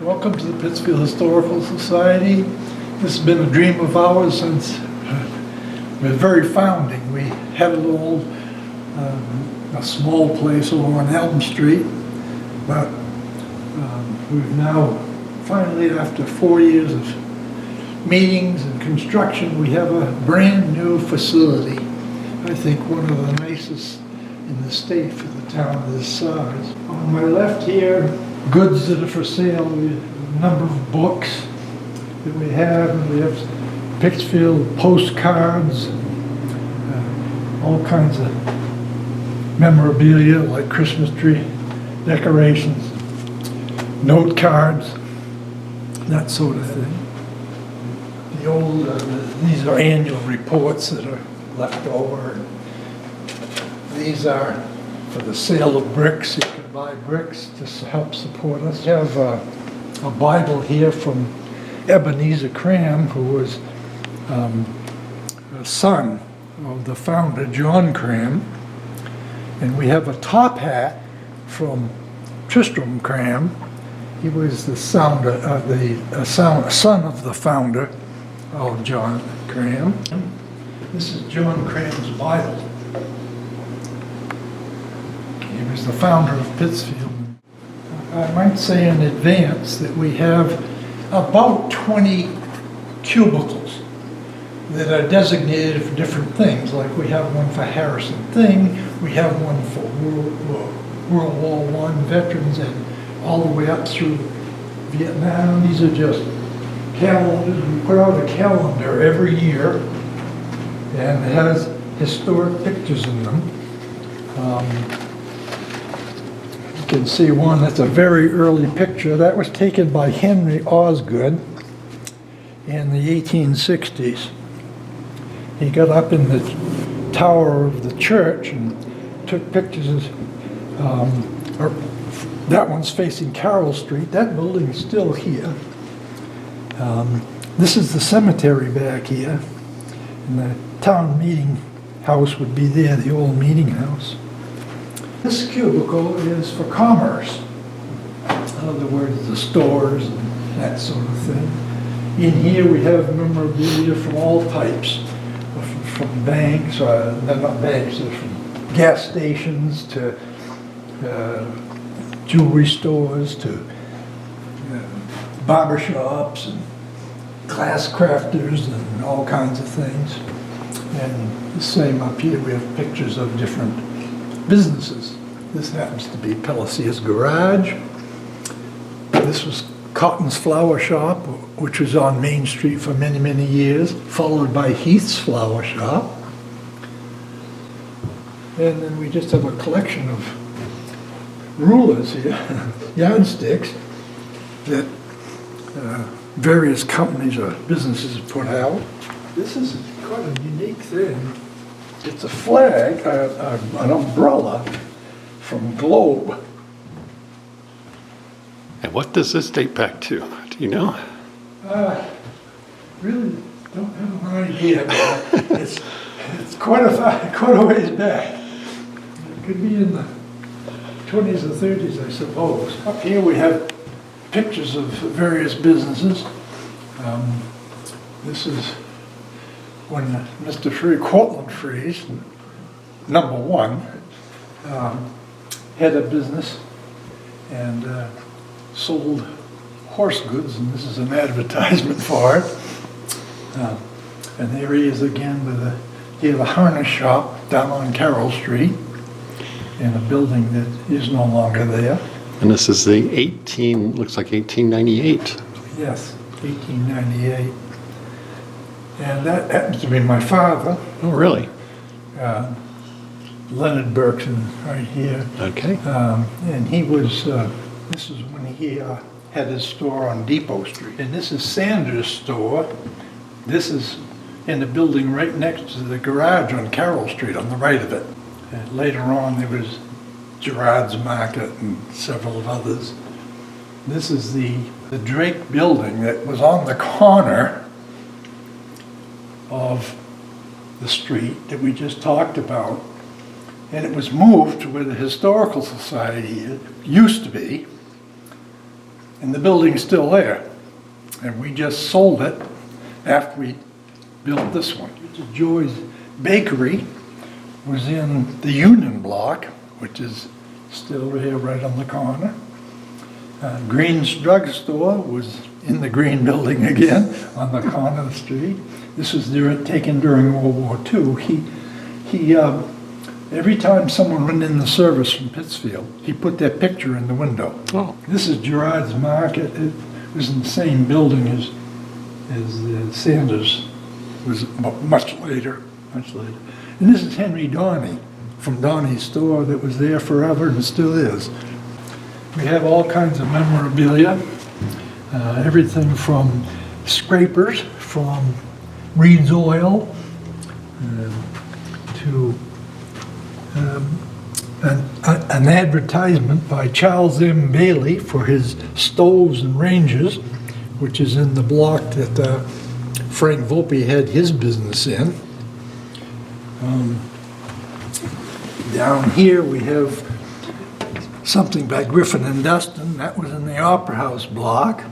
Welcome to the Pittsfield Historical Society. This has been a dream of ours since the very founding. We had a small place over on Elm Street, but we've now finally, after 4 years of meetings and construction, we have a brand new facility. I think one of the nicest in the state for the town of this size. On my left here, goods that are for sale. We have a number of books that we have. We have Pittsfield postcards, all kinds of memorabilia like Christmas tree decorations, note cards, that sort of thing. The old, these are annual reports that are left over. These are for the sale of bricks. You can buy bricks to help support us. We have a Bible here from Ebenezer Cram, who was a son of the founder, John Cram. And we have a top hat from Tristram Cram. He was the son of the founder of John Cram. This is John Cram's Bible. He was the founder of Pittsfield. I might say in advance that we have about 20 cubicles that are designated for different things. Like we have one for Harrison Thing, we have one for World War I veterans, and all the way up through Vietnam. These are just calendars. We put out a calendar every year, and it has historic pictures in them. You can see one that's a very early picture. That was taken by Henry Osgood in the 1860s. He got up in the tower of the church and took pictures. That one's facing Carroll Street. That building is still here. This is the cemetery back here. And the town meeting house would be there, the old meeting house. This cubicle is for commerce. In other words, the stores and that sort of thing. In here we have memorabilia from all types, from banks, they're not banks, they're from gas stations to jewelry stores to barber shops and glass crafters and all kinds of things. And the same up here, we have pictures of different businesses. This happens to be Pellicier's Garage. This was Cotton's Flower Shop, which was on Main Street for many, many years, followed by Heath's Flower Shop. And then we just have a collection of rulers here, yardsticks, that various companies or businesses have put out. This is quite a unique thing. It's a flag, an umbrella from Globe. And what does this date back to? Do you know? Really don't have an idea, but it's quite a ways back. It could be in the 20s or 30s, I suppose. Up here we have pictures of various businesses. This is when Mr. Cortlandt Freeze, number one, had a business and sold horse goods, and this is an advertisement for it. And there he is again with he had a harness shop down on Carroll Street in a building that is no longer there. And this is the looks like 1898. Yes, 1898. And that happens to be my father. Oh, really? Leonard Berkson, right here. Okay. And he was, this is when he had his store on Depot Street. And this is Sanders' store. This is in the building right next to the garage on Carroll Street, on the right of it. And later on there was Gerard's Market and several of others. This is the Drake building that was on the corner of the street that we just talked about. And it was moved to where the Historical Society used to be. and the building's still there. And we just sold it after we built this one. Joy's Bakery was in the Union Block, which is still here right on the corner. Green's Drugstore was in the Green Building again on the corner of the street. This was taken during World War II. Every time someone went in the service from Pittsfield, he put their picture in the window. Oh. This is Gerard's Market. It was in the same building as Sanders was much later. And this is Henry Donny from Donny's store that was there forever and still is. We have all kinds of memorabilia, everything from scrapers, from Reed's Oil, to an advertisement by Charles M. Bailey for his stoves and ranges, which is in the block that Frank Volpe had his business in. Down here we have something by Griffin and Dustin. That was in the Opera House block.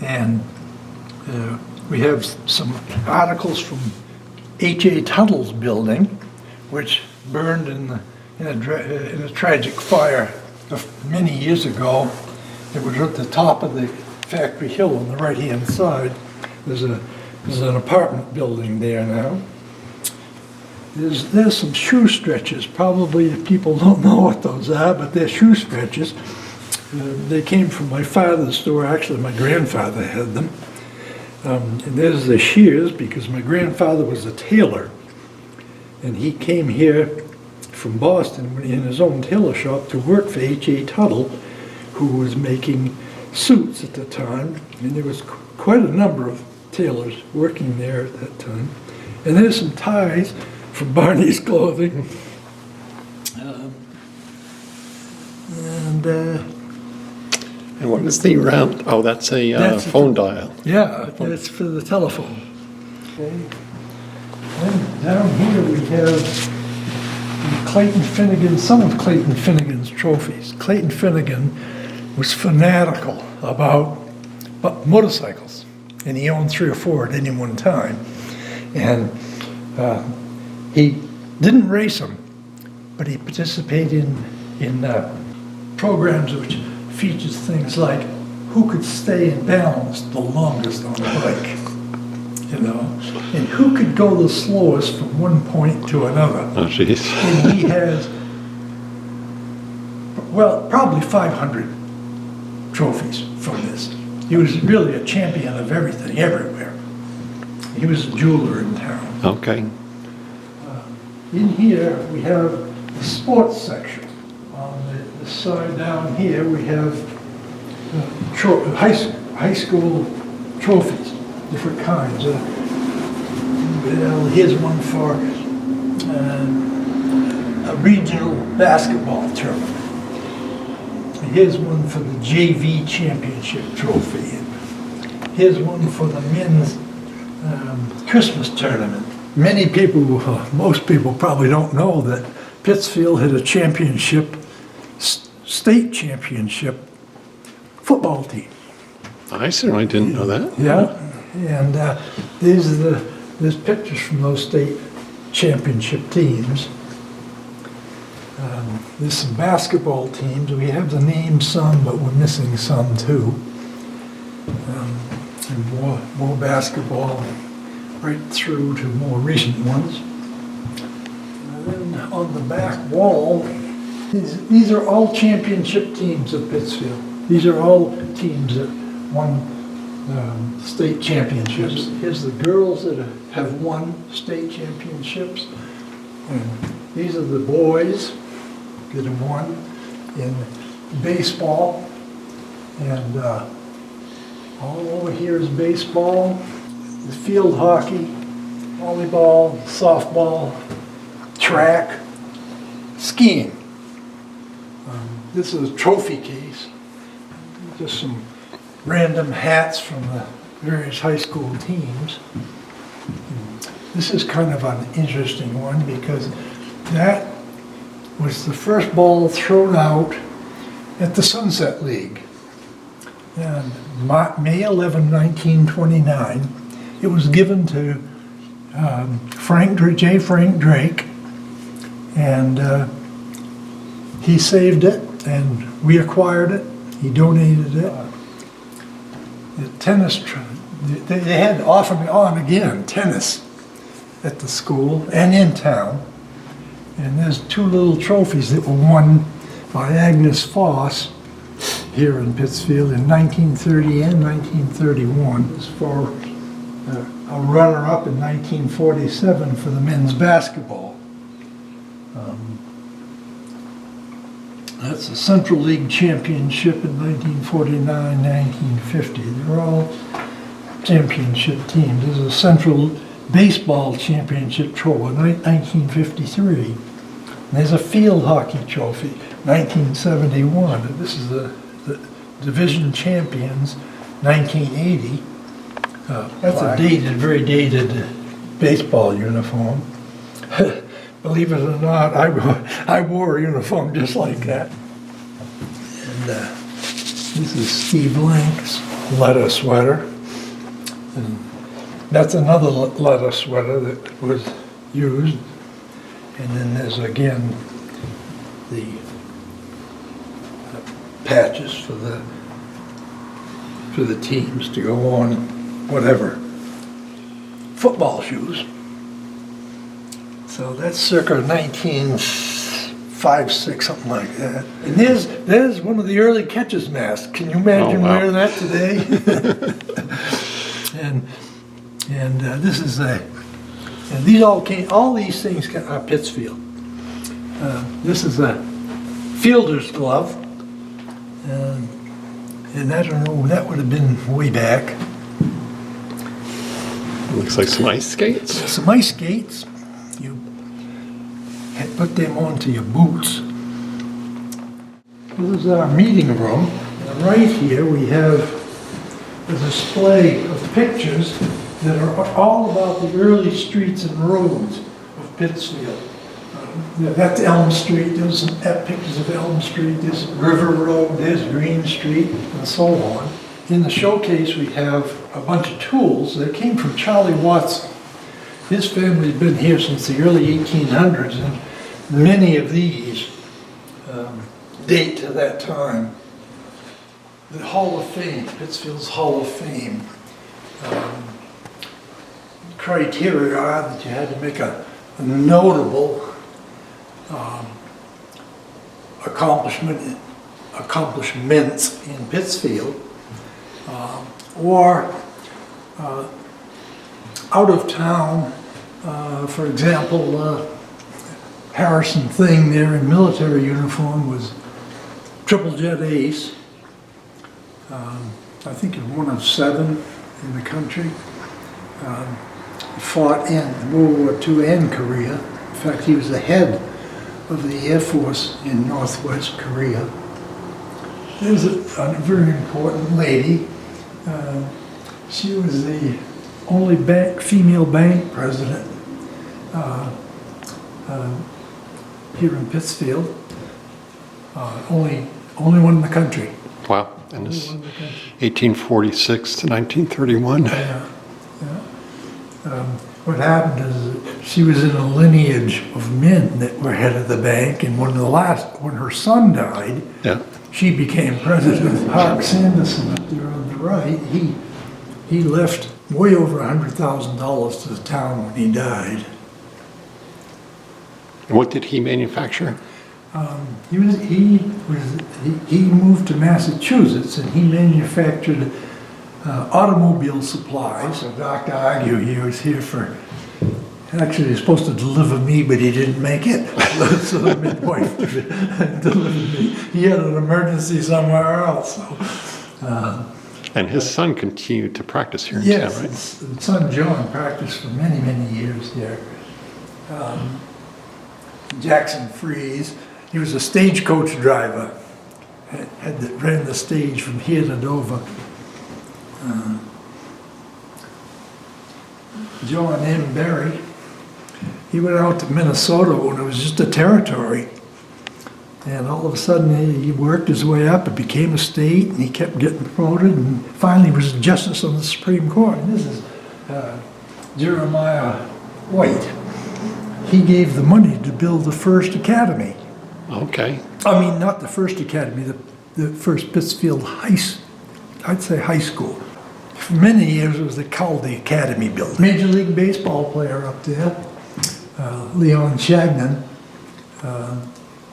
And we have some articles from H.A. Tuttle's building, which burned in a tragic fire many years ago. It was at the top of the factory hill on the right-hand side. There's an apartment building there now. There's some shoe stretchers. Probably people don't know what those are, but they're shoe stretchers. They came from my father's store. Actually, my grandfather had them. And there's the shears, because my grandfather was a tailor. And he came here from Boston in his own tailor shop to work for H.A. Tuttle, who was making suits at the time. And there was quite a number of tailors working there at that time. And there's some ties from Barney's Clothing. And what is the round? Oh, that's a phone dial. Yeah, it's for the telephone. Okay. Then down here we have Clayton Finnegan, some of Clayton Finnegan's trophies. Clayton Finnegan was fanatical about motorcycles, and he owned 3 or 4 at any one time. And he didn't race them, but he participated in programs which features things like who could stay in balance the longest on a bike, and who could go the slowest from one point to another. Oh, jeez. And he has, well, probably 500 trophies from this. He was really a champion of everything, everywhere. He was a jeweler in town. Okay. In here, we have the sports section. On the side down here, we have high school trophies, different kinds. Here's one for a regional basketball tournament. Here's one for the JV championship trophy. Here's one for the men's Christmas tournament. Many people, most people probably don't know that Pittsfield had a championship, state championship football team. I certainly didn't know that. Yeah, and there's pictures from those state championship teams. There's some basketball teams. We have the names some, but we're missing some too. And more basketball, right through to more recent ones. And then on the back wall, these are all championship teams of Pittsfield. These are all teams that won state championships. Here's the girls that have won state championships. And these are the boys that have won in baseball. And all over here is baseball, the field hockey, volleyball, softball, track, skiing. This is a trophy case. Just some random hats from the various high school teams. This is kind of an interesting one because that was the first ball thrown out at the Sunset League. And May 11, 1929, it was given to J. Frank Drake, and he saved it, and we acquired it. He donated it. The tennis, they had off and on again tennis at the school and in town. And there's two little trophies that were won by Agnes Foss here in Pittsfield in 1930 and 1931. It was for a runner-up in 1947 for the men's basketball. That's the Central League Championship in 1949, 1950. They're all championship teams. There's a Central Baseball Championship trophy, 1953. And there's a Field Hockey Trophy, 1971. And this is the Division Champions, 1980. That's a dated, very dated baseball uniform. Believe it or not, I wore a uniform just like that. And this is Steve Lank's leather sweater. And that's another leather sweater that was used. And then there's again the patches for the teams to go on, whatever. Football shoes. So that's circa 1905, 6, something like that. And there's one of the early catcher's masks. Can you imagine wearing that today? and this is and these all these things are Pittsfield. This is a fielder's glove. And I don't know, that would have been way back. Looks like some ice skates. Some ice skates. You had put them onto your boots. This is our meeting room. And right here we have a display of pictures that are all about the early streets and roads of Pittsfield. That's Elm Street. There's some pictures of Elm Street. There's River Road. There's Green Street, and so on. In the showcase, we have a bunch of tools that came from Charlie Watson. His family's been here since the early 1800s, and many of these date to that time. The Hall of Fame, Pittsfield's Hall of Fame. Criteria are that you had to make a notable accomplishments in Pittsfield, or out of town. For example, Harrison Thing there in military uniform was triple jet ace. I think it's one of 7 in the country. He fought in World War II and Korea. In fact, he was the head of the Air Force in Northwest Korea. There's a very important lady. She was the only female bank president here in Pittsfield. Only one in the country. Wow. And this 1846 to 1931. Yeah. What happened is she was in a lineage of men that were head of the bank, and when her son died, she became president. Hart Sanderson up there on the right, he left way over $100,000 to the town when he died. And what did he manufacture? He moved to Massachusetts, and he manufactured automobile supplies. So Dr. Argue, he was here for, actually he was supposed to deliver me, but he didn't make it. So the midwife delivered me. He had an emergency somewhere else. So, and his son continued to practice here in town, right? Yes, his son John practiced for many, many years here. Jackson Freeze, he was a stagecoach driver. Ran the stage from here to Dover. John M. Berry, he went out to Minnesota when it was just a territory, And all of a sudden, he worked his way up and became a state, and he kept getting promoted, and finally was a justice on the Supreme Court. And this is Jeremiah White. He gave the money to build the first academy. Okay. I mean, not the first academy, the first Pittsfield I'd say high school. For many years, it was called the Academy Building. Major League Baseball player up there, Leon Shagnon.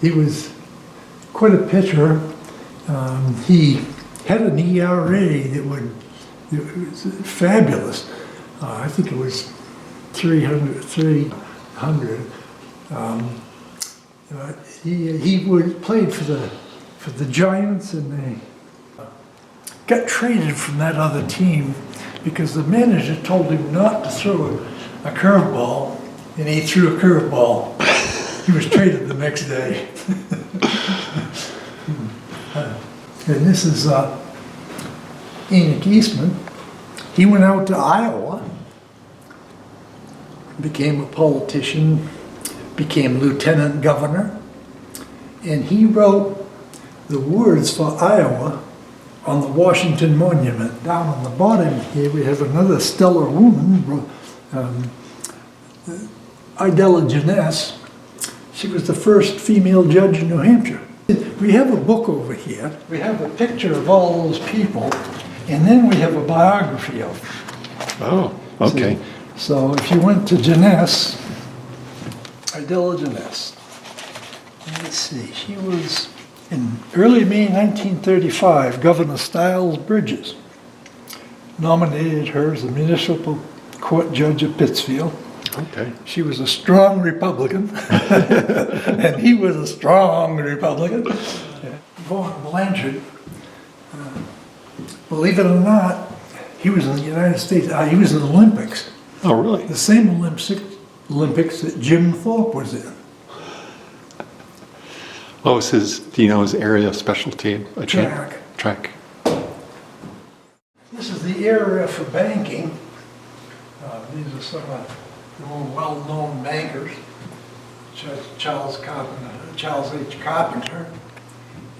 He was quite a pitcher. He had an ERA that was fabulous. I think it was 300. He played for the Giants, and they got traded from that other team because the manager told him not to throw a curveball, and he threw a curveball. He was traded the next day. And this is Enoch Eastman. He went out to Iowa, became a politician, became lieutenant governor, and he wrote the words for Iowa on the Washington Monument. Down on the bottom here we have another stellar woman, Idella Janess. She was the first female judge in New Hampshire. We have a book over here. We have a picture of all those people, and then we have a biography of them. Oh, okay. See? So if you went to Janess, Idella Janess, let's see, she was in early May 1935, Governor Stiles Bridges nominated her as the municipal court judge of Pittsfield. Okay. She was a strong Republican, and he was a strong Republican. Vaughn Blanchard, believe it or not, he was in the United States, he was in the Olympics. Oh, really? The same Olympics that Jim Thorpe was in. What was do you know his area of specialty? Track. Track. This is the area for banking. These are some of the more well-known bankers. Charles H. Carpenter.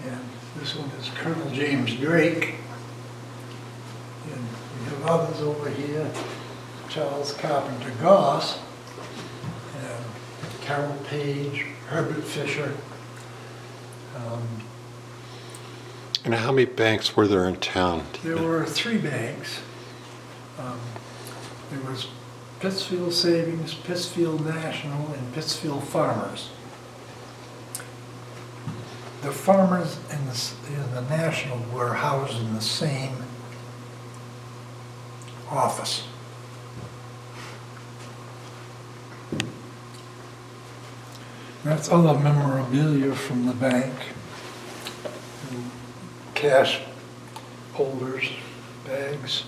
And this one is Colonel James Drake. And we have others over here. Charles Carpenter Goss, and Carol Page, Herbert Fisher. And how many banks were there in town? There were 3 banks. There was Pittsfield Savings, Pittsfield National, and Pittsfield Farmers. The Farmers and the National were housed in the same office. That's other memorabilia from the bank. And cash holders, bags.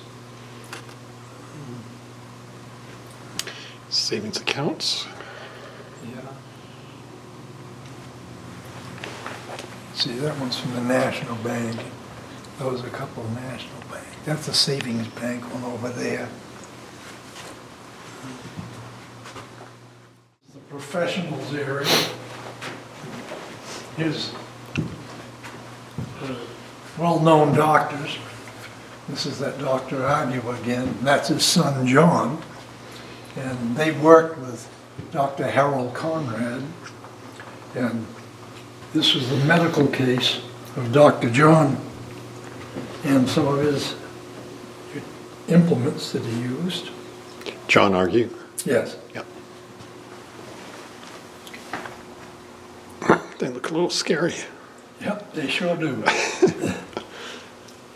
Savings accounts. Yeah. See, that one's from the National Bank. Those are a couple of National Bank. That's a savings bank one over there. The professionals area. Here's well-known doctors. This is that Dr. Agnew again. And that's his son, John. And they worked with Dr. Harold Conrad. And this was the medical case of Dr. John and some of his implements that he used. John Argue. Yes. Yep. They look a little scary. Yep, they sure do.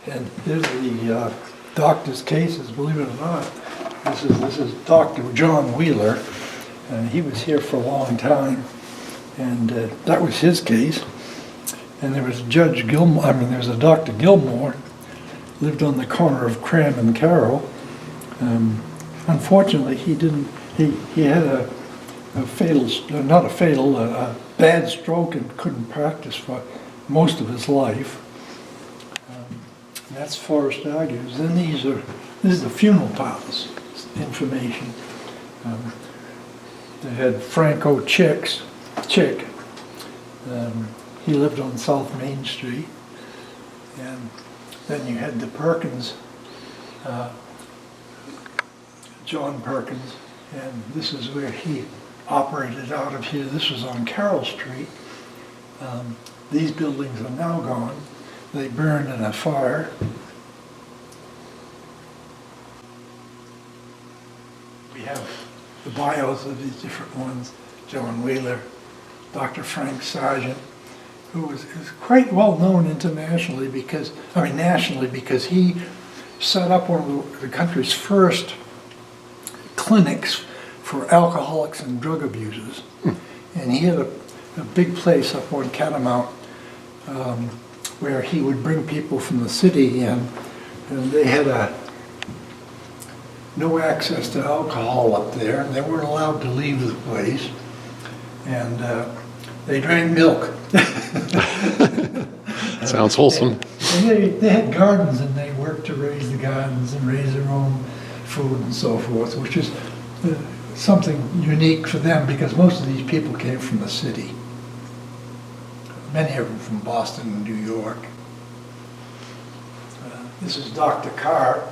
And here's the doctor's cases, believe it or not. This is Dr. John Wheeler, and he was here for a long time, and that was his case. And there was Judge Gilmore, there's a Dr. Gilmore, lived on the corner of Cram and Carroll. Unfortunately, he had a bad stroke and couldn't practice for most of his life. And that's Forrest Argues. Then this is the funeral parlors information. They had Franco Chick, he lived on South Main Street. And then you had the Perkins, John Perkins, and this is where he operated out of here. This was on Carroll Street. These buildings are now gone. They burned in a fire. We have the bios of these different ones. John Wheeler, Dr. Frank Sargent, who is quite well known internationally because, nationally, because he set up one of the country's first clinics for alcoholics and drug abusers. And he had a big place up on Catamount where he would bring people from the city in, and they had no access to alcohol up there, and they weren't allowed to leave the place, and they drank milk. Sounds wholesome. And they had gardens, and they worked to raise the gardens and raise their own food and so forth, which is something unique for them because most of these people came from the city. Many of them from Boston and New York. This is Dr. Carr.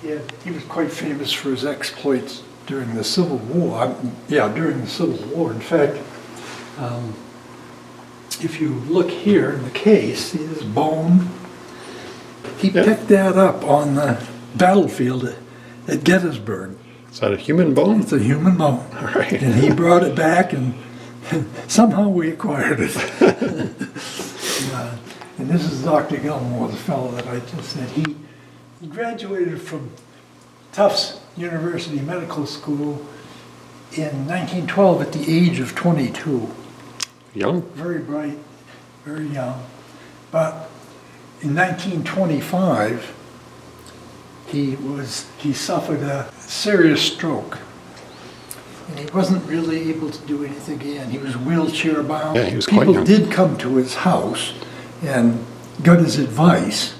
He was quite famous for his exploits during the Civil War. During the Civil War. In fact, if you look here in the case, see this bone? He picked that up on the battlefield at Gettysburg. Is that a human bone? It's a human bone. All right. And he brought it back, and somehow we acquired it. And this is Dr. Gilmore, the fellow that I just said. He graduated from Tufts University Medical School in 1912 at the age of 22. Young. Very bright, very young. But in 1925, he suffered a serious stroke. And he wasn't really able to do anything again. He was wheelchair bound. Yeah, he was quite young. People did come to his house and got his advice,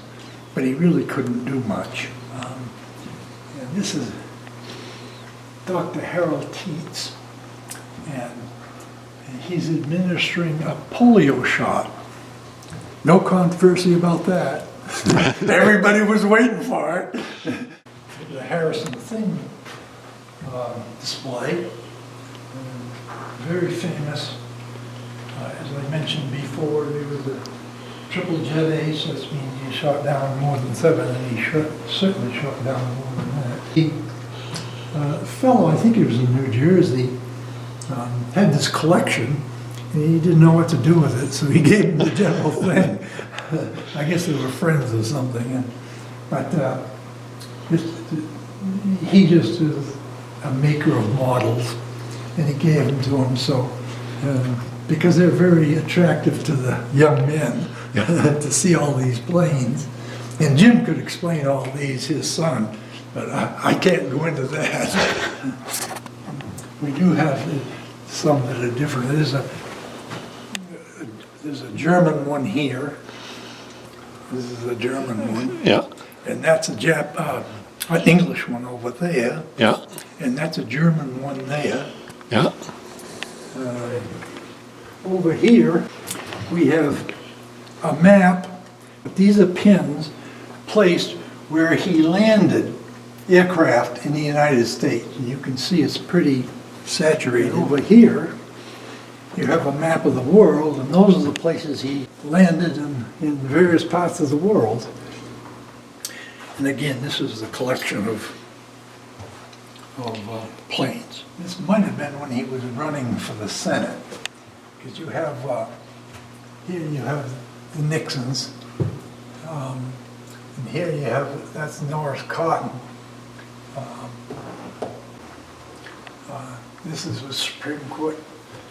but he really couldn't do much. And this is Dr. Harold Teets, and he's administering a polio shot. No controversy about that. Everybody was waiting for it. The Harrison Thing display, very famous. As I mentioned before, there was a triple jet ace. That means he shot down more than 7, and he certainly shot down more than that. He, a fellow, I think he was in New Jersey, had this collection, and he didn't know what to do with it, so he gave him the general thing. I guess they were friends or something. But he just is a maker of models, and he gave them to him. So, because they're very attractive to the young men to see all these planes. And Jim could explain all these, his son, but I can't go into that. We do have some that are different. There's a German one here. This is a German one. Yeah. And that's an English one over there. Yeah. And that's a German one there. Yeah. Over here, we have a map. These are pins placed where he landed aircraft in the United States. And you can see it's pretty saturated. Over here, you have a map of the world, and those are the places he landed in various parts of the world. And again, this is the collection of planes. This might have been when he was running for the Senate, because you have, here you have the Nixons, and here you have, that's Norris Cotton. This is with Supreme Court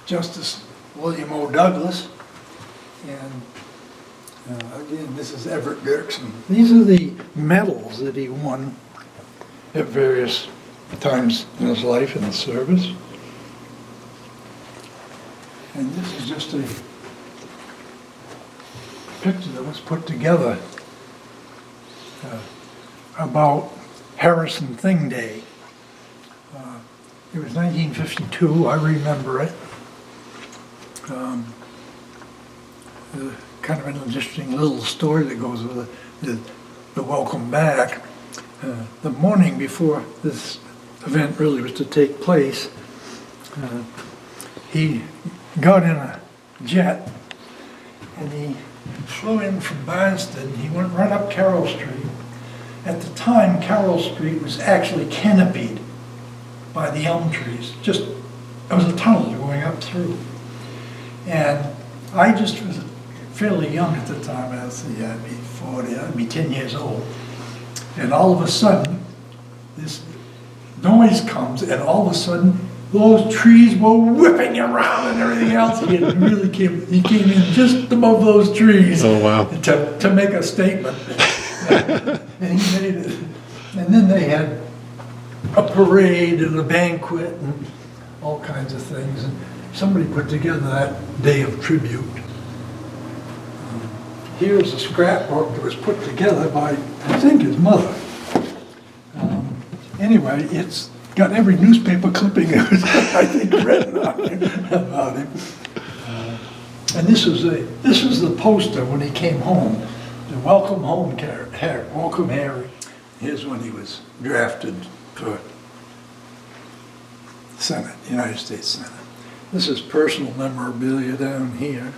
Justice William O. Douglas, and again, this is Everett Berkson. These are the medals that he won at various times in his life in the service. And this is just a picture that was put together about Harrison Thing Day. It was 1952, I remember it. kind of an interesting little story that goes with the welcome back. The morning before this event really was to take place, he got in a jet and he flew in from Barnston. He went right up Carroll Street. At the time, Carroll Street was actually canopied by the elm trees. Just, it was a tunnel going up through. And I just was fairly young at the time. I'd be 40, I'd be 10 years old. And all of a sudden, this noise comes, and all of a sudden, those trees were whipping around and everything else. He came in just above those trees. Oh, wow. to make a statement. And he made it. And then they had a parade and a banquet and all kinds of things. And somebody put together that day of tribute. Here's a scrapbook that was put together by, I think, his mother. Anyway, it's got every newspaper clipping I think written about him. And this was the poster when he came home. The welcome home, Harry. Welcome, Harry. Here's when he was drafted for Senate, United States Senate. This is personal memorabilia down here.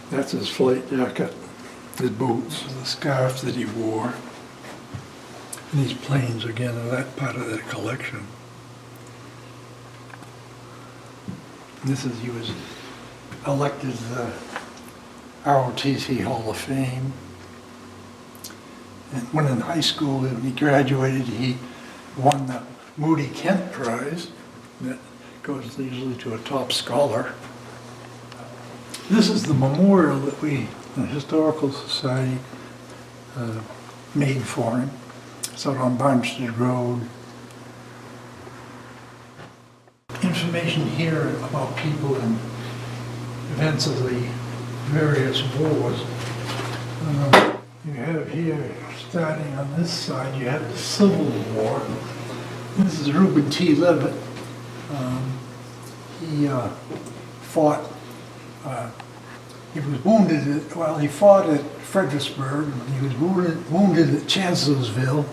That's his flight jacket, his boots, the scarf that he wore. And these planes, again, are that part of their collection. He was elected to the ROTC Hall of Fame. And when in high school, when he graduated, he won the Moody Kent Prize. That goes usually to a top scholar. This is the memorial that the Historical Society made for him. It's out on Barnstead Road. Information here about people and events of the various wars. You have here, starting on this side, you have the Civil War. This is Reuben T. Leavitt. He fought. He was wounded. He fought at Fredericksburg. He was wounded at Chancellorsville.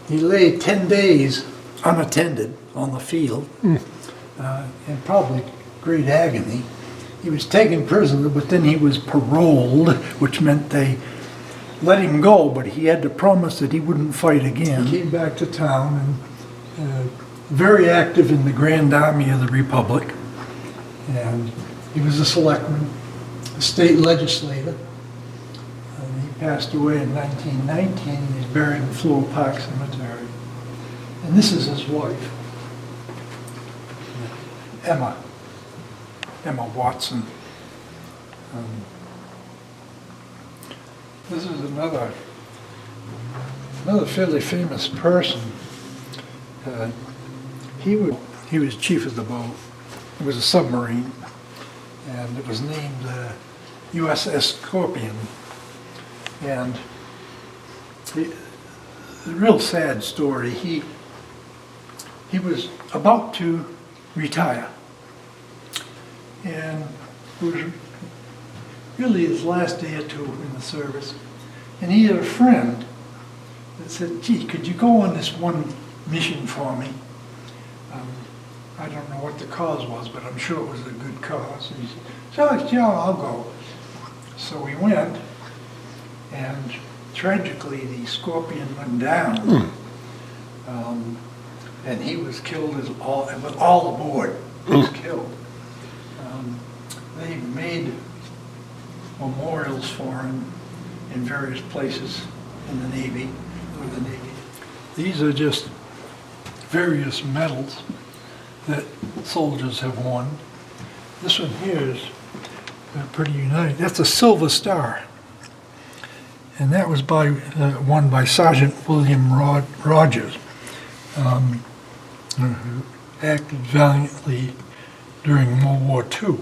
He lay 10 days unattended on the field, in probably great agony. He was taken prisoner, but then he was paroled, which meant they let him go, but he had to promise that he wouldn't fight again. He came back to town and very active in the Grand Army of the Republic. And he was a selectman, a state legislator. And he passed away in 1919, and he's buried in Floral Park Cemetery. And this is his wife, Emma Watson. This is another fairly famous person. He was chief of the boat. It was a submarine, and it was named USS Scorpion. And the real sad story, he was about to retire. And it was really his last day or two in the service. And he had a friend that said, gee, could you go on this one mission for me? I don't know what the cause was, but I'm sure it was a good cause. And he said, yeah, I'll go. So we went, and tragically the Scorpion went down. And he was killed with all aboard. He was killed. They made memorials for him in various places in the Navy, These are just various medals that soldiers have won. This one here is pretty unique. That's a Silver Star. And that was won by Sergeant William Rogers, who acted valiantly during World War II.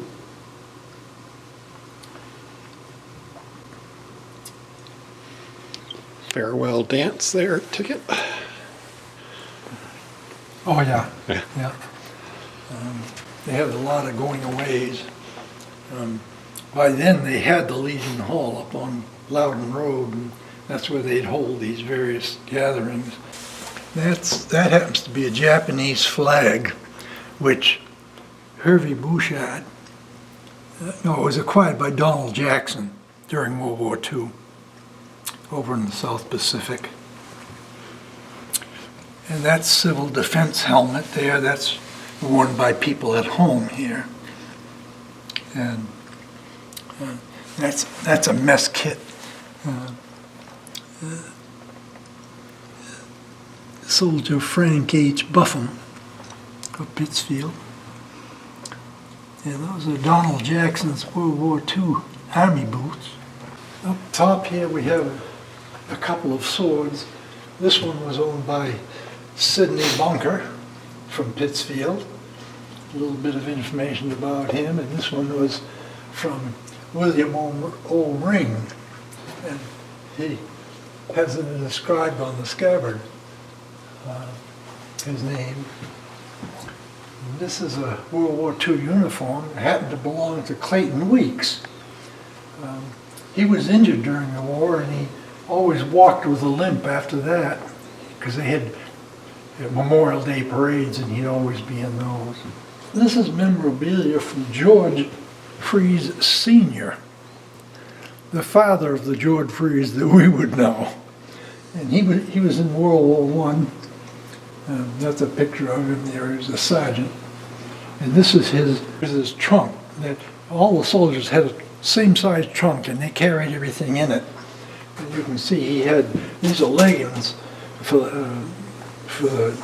Farewell dance there, ticket. Oh, yeah. Yeah. they had a lot of going aways. By then, they had the Legion Hall up on Loudon Road, and that's where they'd hold these various gatherings. That happens to be a Japanese flag, which Hervey Bouchard, it was acquired by Donald Jackson during World War II over in the South Pacific. And that civil defense helmet there, that's worn by people at home here. And that's a mess kit. Soldier Frank H. Buffum of Pittsfield. And those are Donald Jackson's World War II Army boots. Up top here we have a couple of swords. This one was owned by Sidney Bunker from Pittsfield. A little bit of information about him. And this one was from William O. Ring. And he has it inscribed on the scabbard, his name. And this is a World War II uniform. It happened to belong to Clayton Weeks. He was injured during the war, and he always walked with a limp after that, because they had Memorial Day parades, and he'd always be in those. This is memorabilia from George Fries Sr., the father of the George Fries that we would know. And he was in World War I. That's a picture of him there. He was a sergeant. And this is his trunk. That all the soldiers had a same size trunk, and they carried everything in it. And you can see he had, these are leggings for the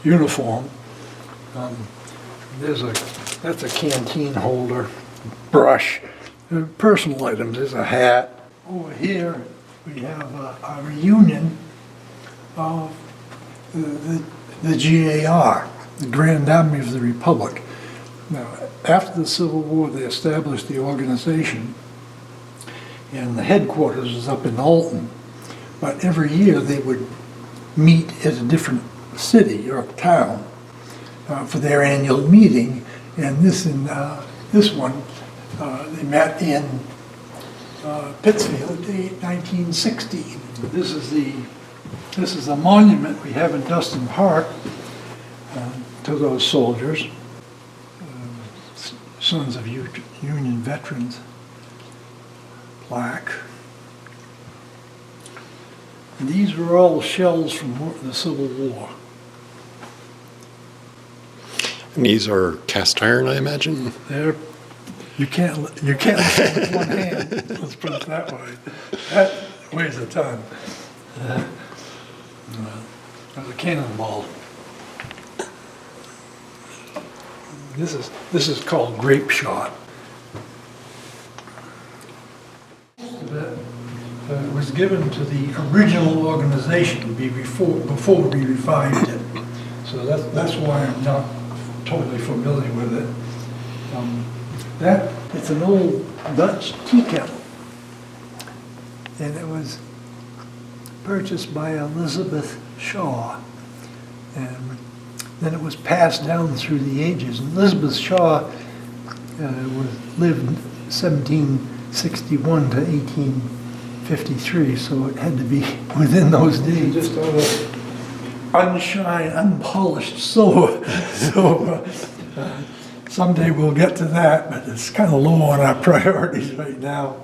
uniform. That's a canteen holder, brush, personal items. There's a hat. Over here we have a reunion of the GAR, the Grand Army of the Republic. Now, after the Civil War, they established the organization, and the headquarters was up in Alton. But every year they would meet at a different city or town for their annual meeting. And this one, they met in Pittsfield in 1916. This is the monument we have in Dustin Park to those soldiers, Sons of Union Veterans plaque. And these were all shells from the Civil War. And these are cast iron, I imagine? You can't lift them with one hand, let's put it that way. That weighs a ton. That's a cannonball. This is called grape shot. It was given to the original organization before we revived it. So that's why I'm not totally familiar with it. It's an old Dutch tea kettle, and it was purchased by Elizabeth Shaw, and then it was passed down through the ages. And Elizabeth Shaw lived 1761 to 1853, so it had to be within those days. Just out of unshine, unpolished silver. So someday we'll get to that, but it's kind of low on our priorities right now.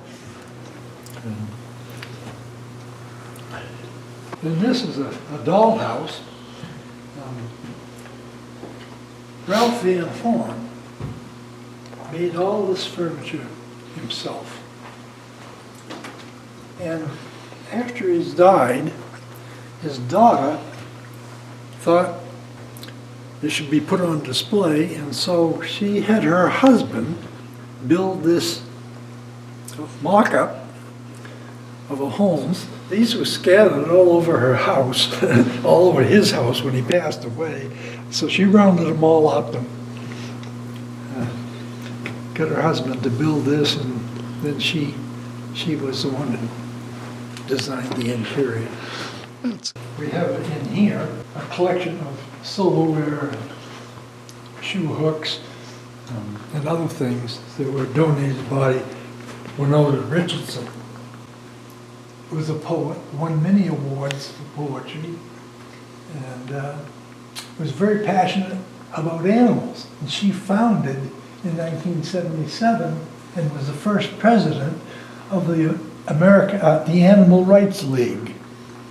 And this is a dollhouse. Ralph Van Horn made all this furniture himself. And after he's died, his daughter thought it should be put on display, and so she had her husband build this mock-up of a home. These were scattered all over her house, all over his house when he passed away. So she rounded them all up and got her husband to build this, and then she was the one that designed the interior. We have in here a collection of silverware and shoe hooks, and other things that were donated by Winona Richardson, who was a poet, won many awards for poetry, and was very passionate about animals. And she founded in 1977 and was the first president of the the Animal Rights League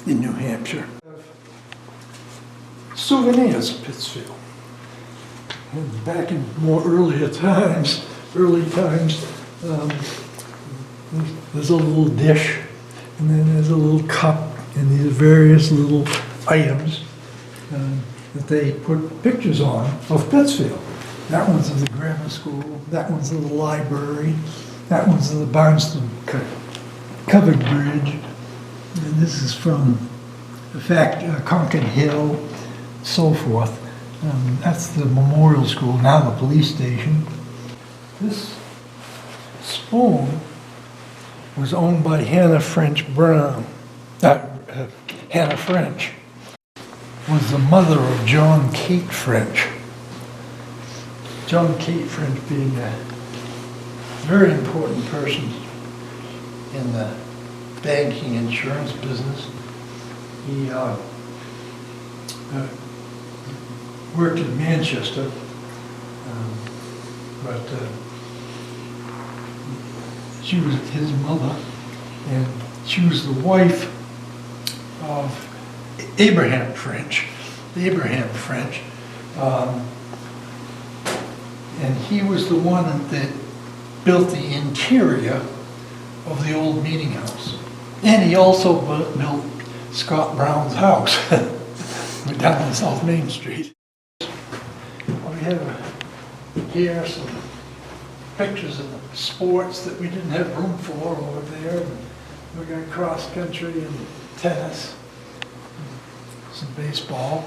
in New Hampshire. Souvenirs of Pittsfield. And back in more early times, there's a little dish, and then there's a little cup, and these various little items that they put pictures on of Pittsfield. That one's in the grammar school, that one's in the library, that one's in the Barnstable Covered Bridge, and this is from, in fact, Concord Hill, so forth. That's the memorial school, now the police station. This spoon was owned by Hannah French Brown. Hannah French was the mother of John Kate French. John Kate French being a very important person in the banking insurance business. He worked in Manchester, but she was his mother, and she was the wife of Abraham French, and he was the one that built the interior of the old meeting house. And he also built Scott Brown's house down on South Main Street. We have here some pictures of sports that we didn't have room for over there. We got cross country and tennis, some baseball.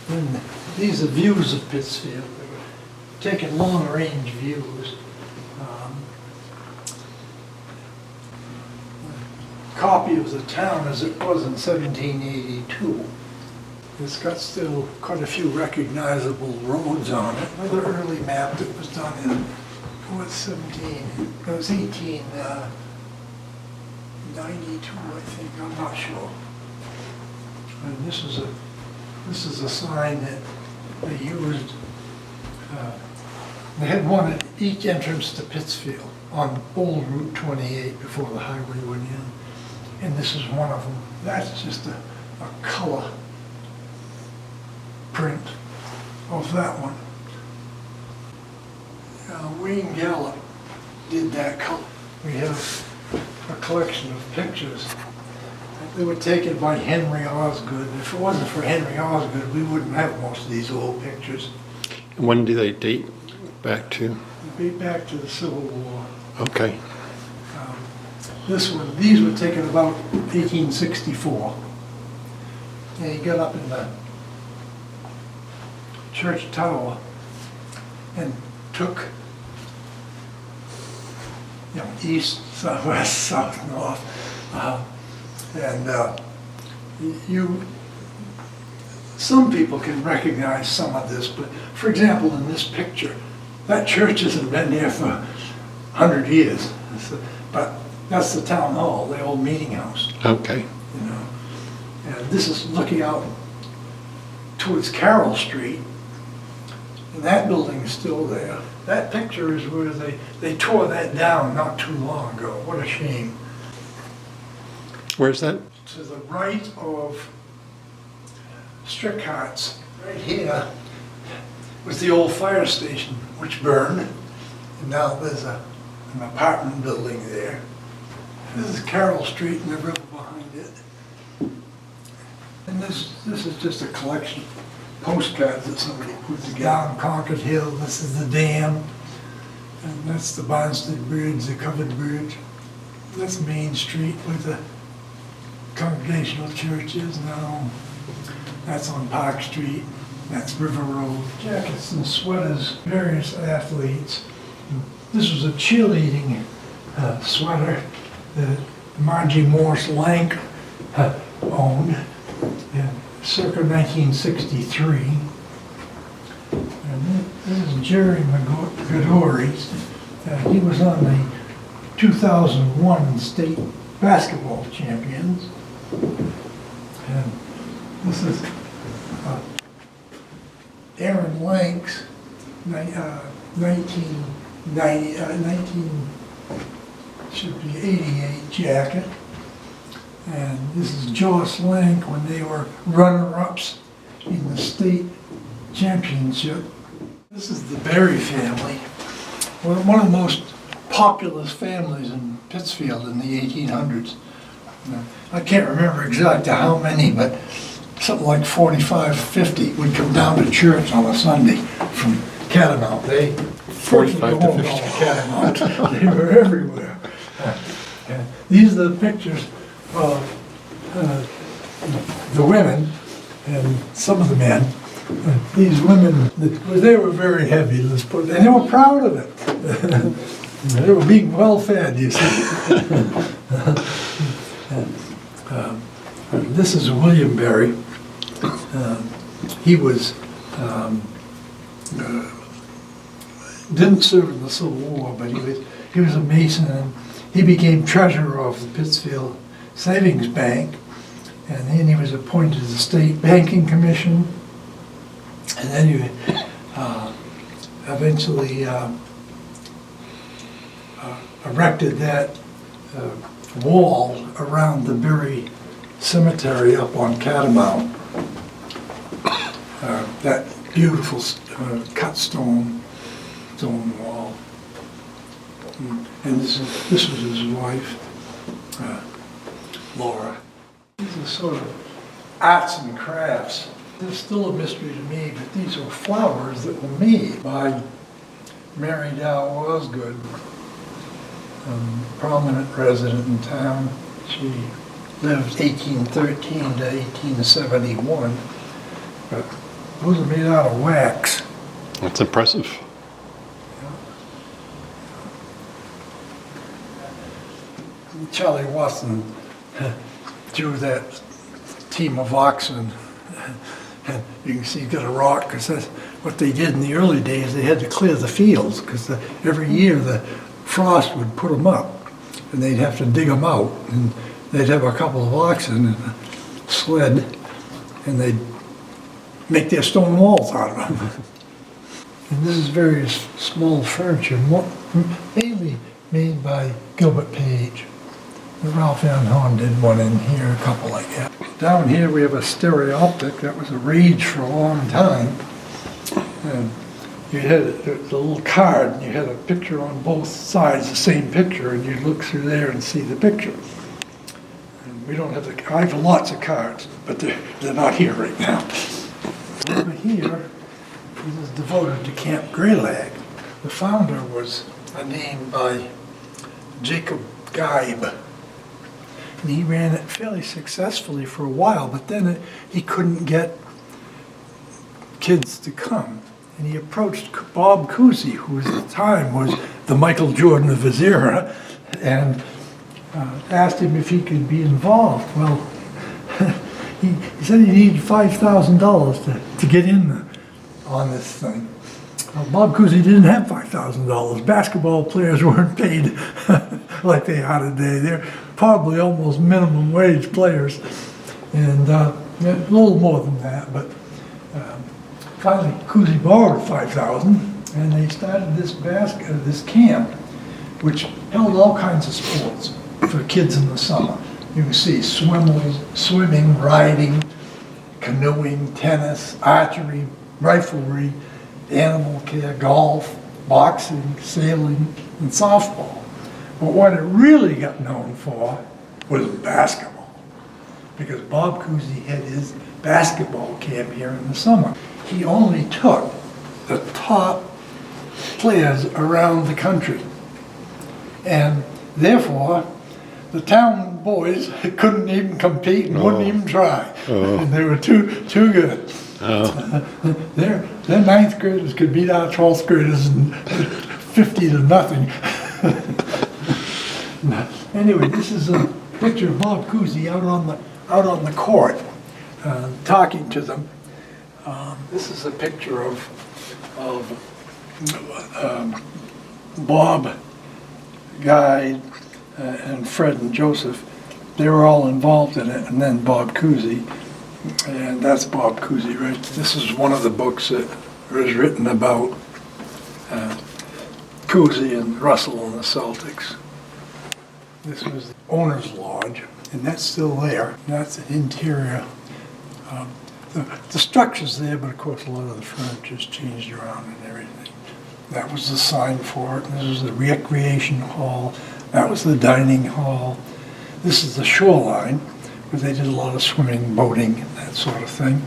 And these are views of Pittsfield. They were taking long-range views. A copy of the town as it was in 1782. It's got still quite a few recognizable roads on it. Another early map that was done in, it was 1892, I think, I'm not sure. And this is a sign that they used. They had one at each entrance to Pittsfield on old Route 28 before the highway went in. And this is one of them. That's just a color print of that one. Wayne Gallup did that color. We have a collection of pictures. They were taken by Henry Osgood. If it wasn't for Henry Osgood, we wouldn't have most of these old pictures. And when do they date back to? They date back to the Civil War. Okay. These were taken about 1864. And he got up in the church tower and took, east, south, west, south, north. Some people can recognize some of this, but for example, in this picture, that church hasn't been there for 100 years. But that's the town hall, the old meeting house. Okay. And this is looking out towards Carroll Street, and that building is still there. That picture is where they tore that down not too long ago. What a shame. Where's that? To the right of Strickhart's, right here, was the old fire station, which burned. And now there's an apartment building there. This is Carroll Street and the river behind it. And this is just a collection of postcards that somebody put together. Down Concord Hill, this is the dam. And that's the Barnstable Bridge, the covered bridge. That's Main Street with the Congregational Church is now. That's on Park Street. That's River Road. Jackets and sweaters, various athletes. This was a cheerleading sweater that Margie Morse Lank owned in circa 1963. And This is Jerry Gadori. He was on the 2001 state basketball champions. And this is Aaron Lank's 19 should be 88 jacket. And this is Joss Lank when they were runner-ups in the state championship. This is the Berry family, one of the most populous families in Pittsfield in the 1800s. I can't remember exactly how many, but something like 45, 50 would come down to church on a Sunday from Catamount. They 45 to 50. Catamount. They were everywhere. These are the pictures of the women and some of the men. These women, they were very heavy, let's put it, and they were proud of it. They were being well fed, you see. This is William Berry. He was didn't serve in the Civil War, but he was a Mason, and he became treasurer of the Pittsfield Savings Bank, and then he was appointed to the State Banking Commission, and then he eventually erected that wall around the Berry Cemetery up on Catamount. That beautiful cut stone wall. And this was his wife, Laura. These are sort of arts and crafts. They're still a mystery to me, but these are flowers that were made by Mary Dow Osgood, a prominent resident in town. She lived 1813 to 1871, but those are made out of wax. That's impressive. Charlie Watson drew that team of oxen, and you can see he's got a rock, because that's what they did in the early days. They had to clear the fields, because every year the frost would put them up, and they'd have to dig them out, and they'd have a couple of oxen and a sled, and they'd make their stone walls out of them. And this is various small furniture, mainly made by Gilbert Page. Ralph Van Horn did one in here, a couple like that. Down here we have a stereoptic. That was a rage for a long time. And you had a little card, and you had a picture on both sides, the same picture, and you'd look through there and see the picture. And we don't have I have lots of cards, but they're not here right now. Over here, this is devoted to Camp Greylag. The founder was a name by Jacob Geib. And he ran it fairly successfully for a while, but then he couldn't get kids to come. And he approached Bob Cousy, who at the time was the Michael Jordan of his era, and asked him if he could be involved. Well, he said he needed $5,000 to get in on this thing. Well, Bob Cousy didn't have $5,000. Basketball players weren't paid like they are today. They're probably almost minimum wage players, and a little more than that. But finally, Cousy borrowed $5,000, and they started this camp, which held all kinds of sports for kids in the summer. You can see swimming, riding, canoeing, tennis, archery, riflery, animal care, golf, boxing, sailing, and softball. But what it really got known for was basketball, because Bob Cousy had his basketball camp here in the summer. He only took the top players around the country, and therefore the town boys couldn't even compete and wouldn't even try. And they were too good. Their ninth graders could beat our 12th graders 50 to nothing. Anyway, this is a picture of Bob Cousy out on the court, talking to them. This is a picture of Bob, Guy, and Fred and Joseph, they were all involved in it, and then Bob Cousy, and that's Bob Cousy, right? This is one of the books that was written about Cousy and Russell and the Celtics. This was the owner's lodge, and that's still there. That's an interior. The structure's there, but of course a lot of the furniture's changed around and everything. That was the sign for it. This was the recreation hall. That was the dining hall. This is the shoreline, where they did a lot of swimming, boating, and that sort of thing.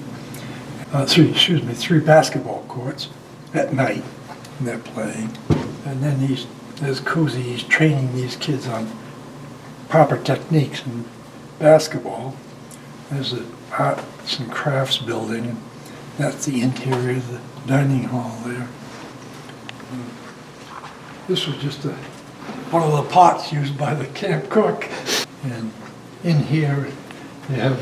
Three basketball courts at night, and they're playing. And then there's Cousy, he's training these kids on proper techniques in basketball. There's the arts and crafts building. That's the interior of the dining hall there. This was just one of the pots used by the camp cook. And in here, they have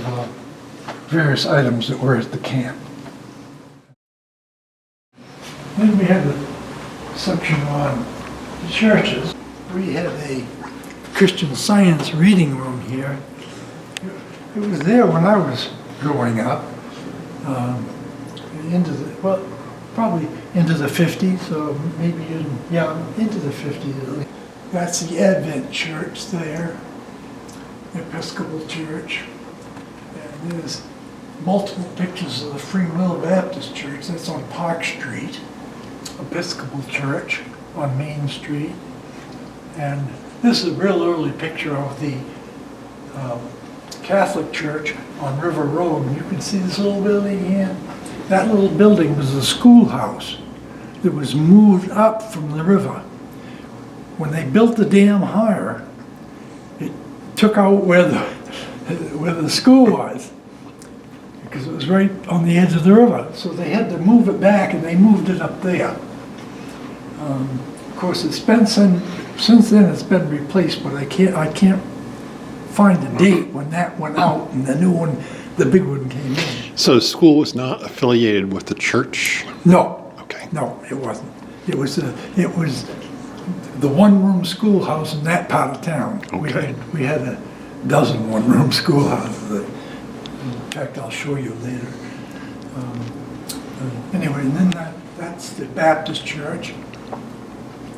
various items that were at the camp. Then we have the section on the churches. We had a Christian Science reading room here. It was there when I was growing up, probably into the 50s, or maybe into the 50s at least. That's the Advent Church there, the Episcopal Church, and there's multiple pictures of the Free Will Baptist Church. That's on Park Street, Episcopal Church on Main Street, and this is a real early picture of the Catholic Church on River Road. And you can see this little building here. That little building was a schoolhouse that was moved up from the river. When they built the dam higher, it took out where the school was, because it was right on the edge of the river. So they had to move it back, and they moved it up there. Of course, it's been since then it's been replaced, but I can't find a date when that went out and the new one, the big one, came in. So the school was not affiliated with the church? No. Okay. No, it wasn't. It was the one-room schoolhouse in that part of town. Okay. We had a dozen one-room schoolhouses. In fact, I'll show you later. Anyway, and then that's the Baptist church.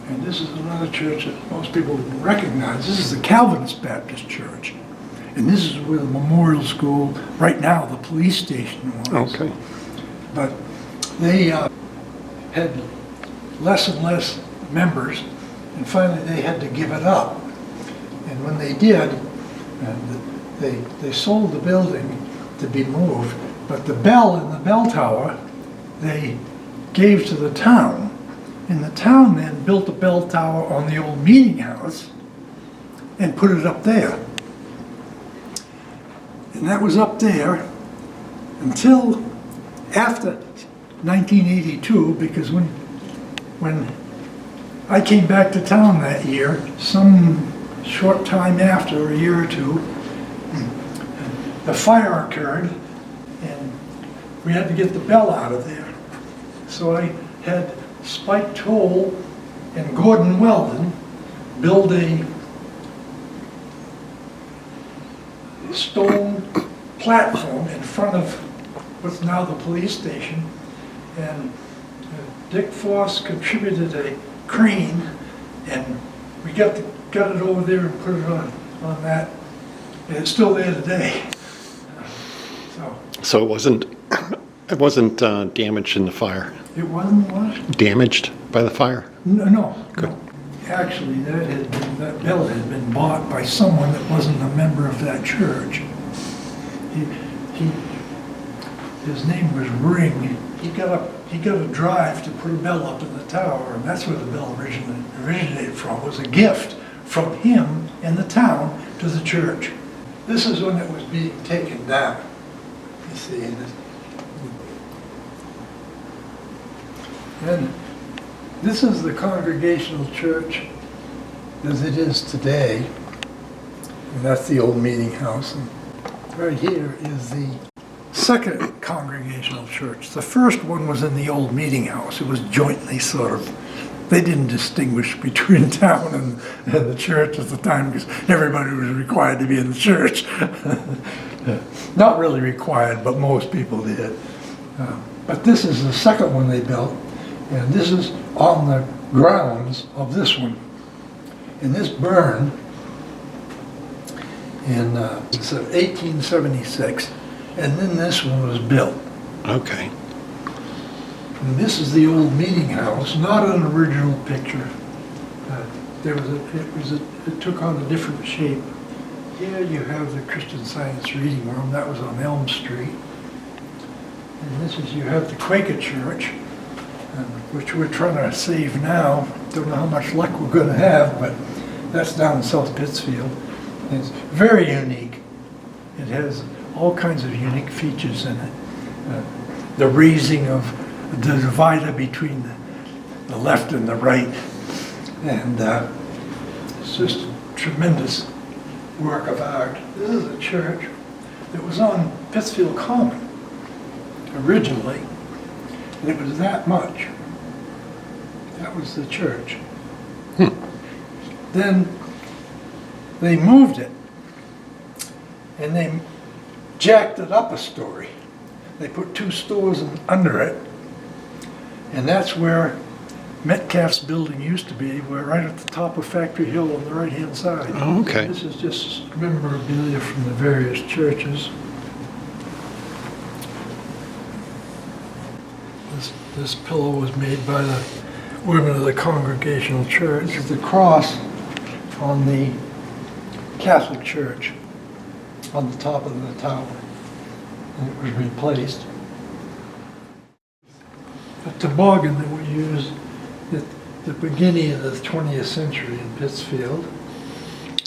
And this is another church that most people recognize. This is the Calvinist Baptist Church. And this is where the memorial school, right now, the police station was. Okay. But they had less and less members, and finally they had to give it up. And when they did, they sold the building to be moved, but the bell in the bell tower, they gave to the town. And the town then built a bell tower on the old meeting house and put it up there. And that was up there until after 1982, because when I came back to town that year, some short time after, a year or two, the fire occurred and we had to get the bell out of there. So I had Spike Toll and Gordon Weldon build a stone platform in front of what's now the police station, and Dick Foss contributed a crane, and we got it over there and put it on that, and it's still there today. So it wasn't damaged in the fire? It wasn't what? Damaged by the fire? No. Good. No. Actually, that bell had been bought by someone that wasn't a member of that church. His name was Ring. He got a drive to put a bell up in the tower, and that's where the bell originated from. It was a gift from him and the town to the church. This is when it was being taken down. You see, and this is the Congregational Church as it is today, and that's the old meeting house. And right here is the second congregational church. The first one was in the old meeting house. It was jointly sort of, they didn't distinguish between town and the church at the time because everybody was required to be in the church. Not really required, but most people did. But this is the second one they built, and this is on the grounds of this one. And this burned in 1876, and then this one was built. Okay. And this is the old meeting house, not an original picture. It took on a different shape. Here you have the Christian Science Reading Room. That was on Elm Street. And this is, you have the Quaker Church, which we're trying to save now. Don't know how much luck we're going to have, but that's down in South Pittsfield. It's very unique. It has all kinds of unique features in it. The raising of the divider between the left and the right. And it's just a tremendous work of art. This is a church that was on Pittsfield Common originally, and it was that much. That was the church. Then they moved it, and they jacked it up a story. They put 2 stores under it, and that's where Metcalf's building used to be. We're right at the top of Factory Hill on the right-hand side. Oh, okay. This is just memorabilia from the various churches. This pillow was made by the women of the Congregational Church. This is the cross on the Catholic Church on the top of the tower. And it was replaced. A toboggan that we used at the beginning of the 20th century in Pittsfield.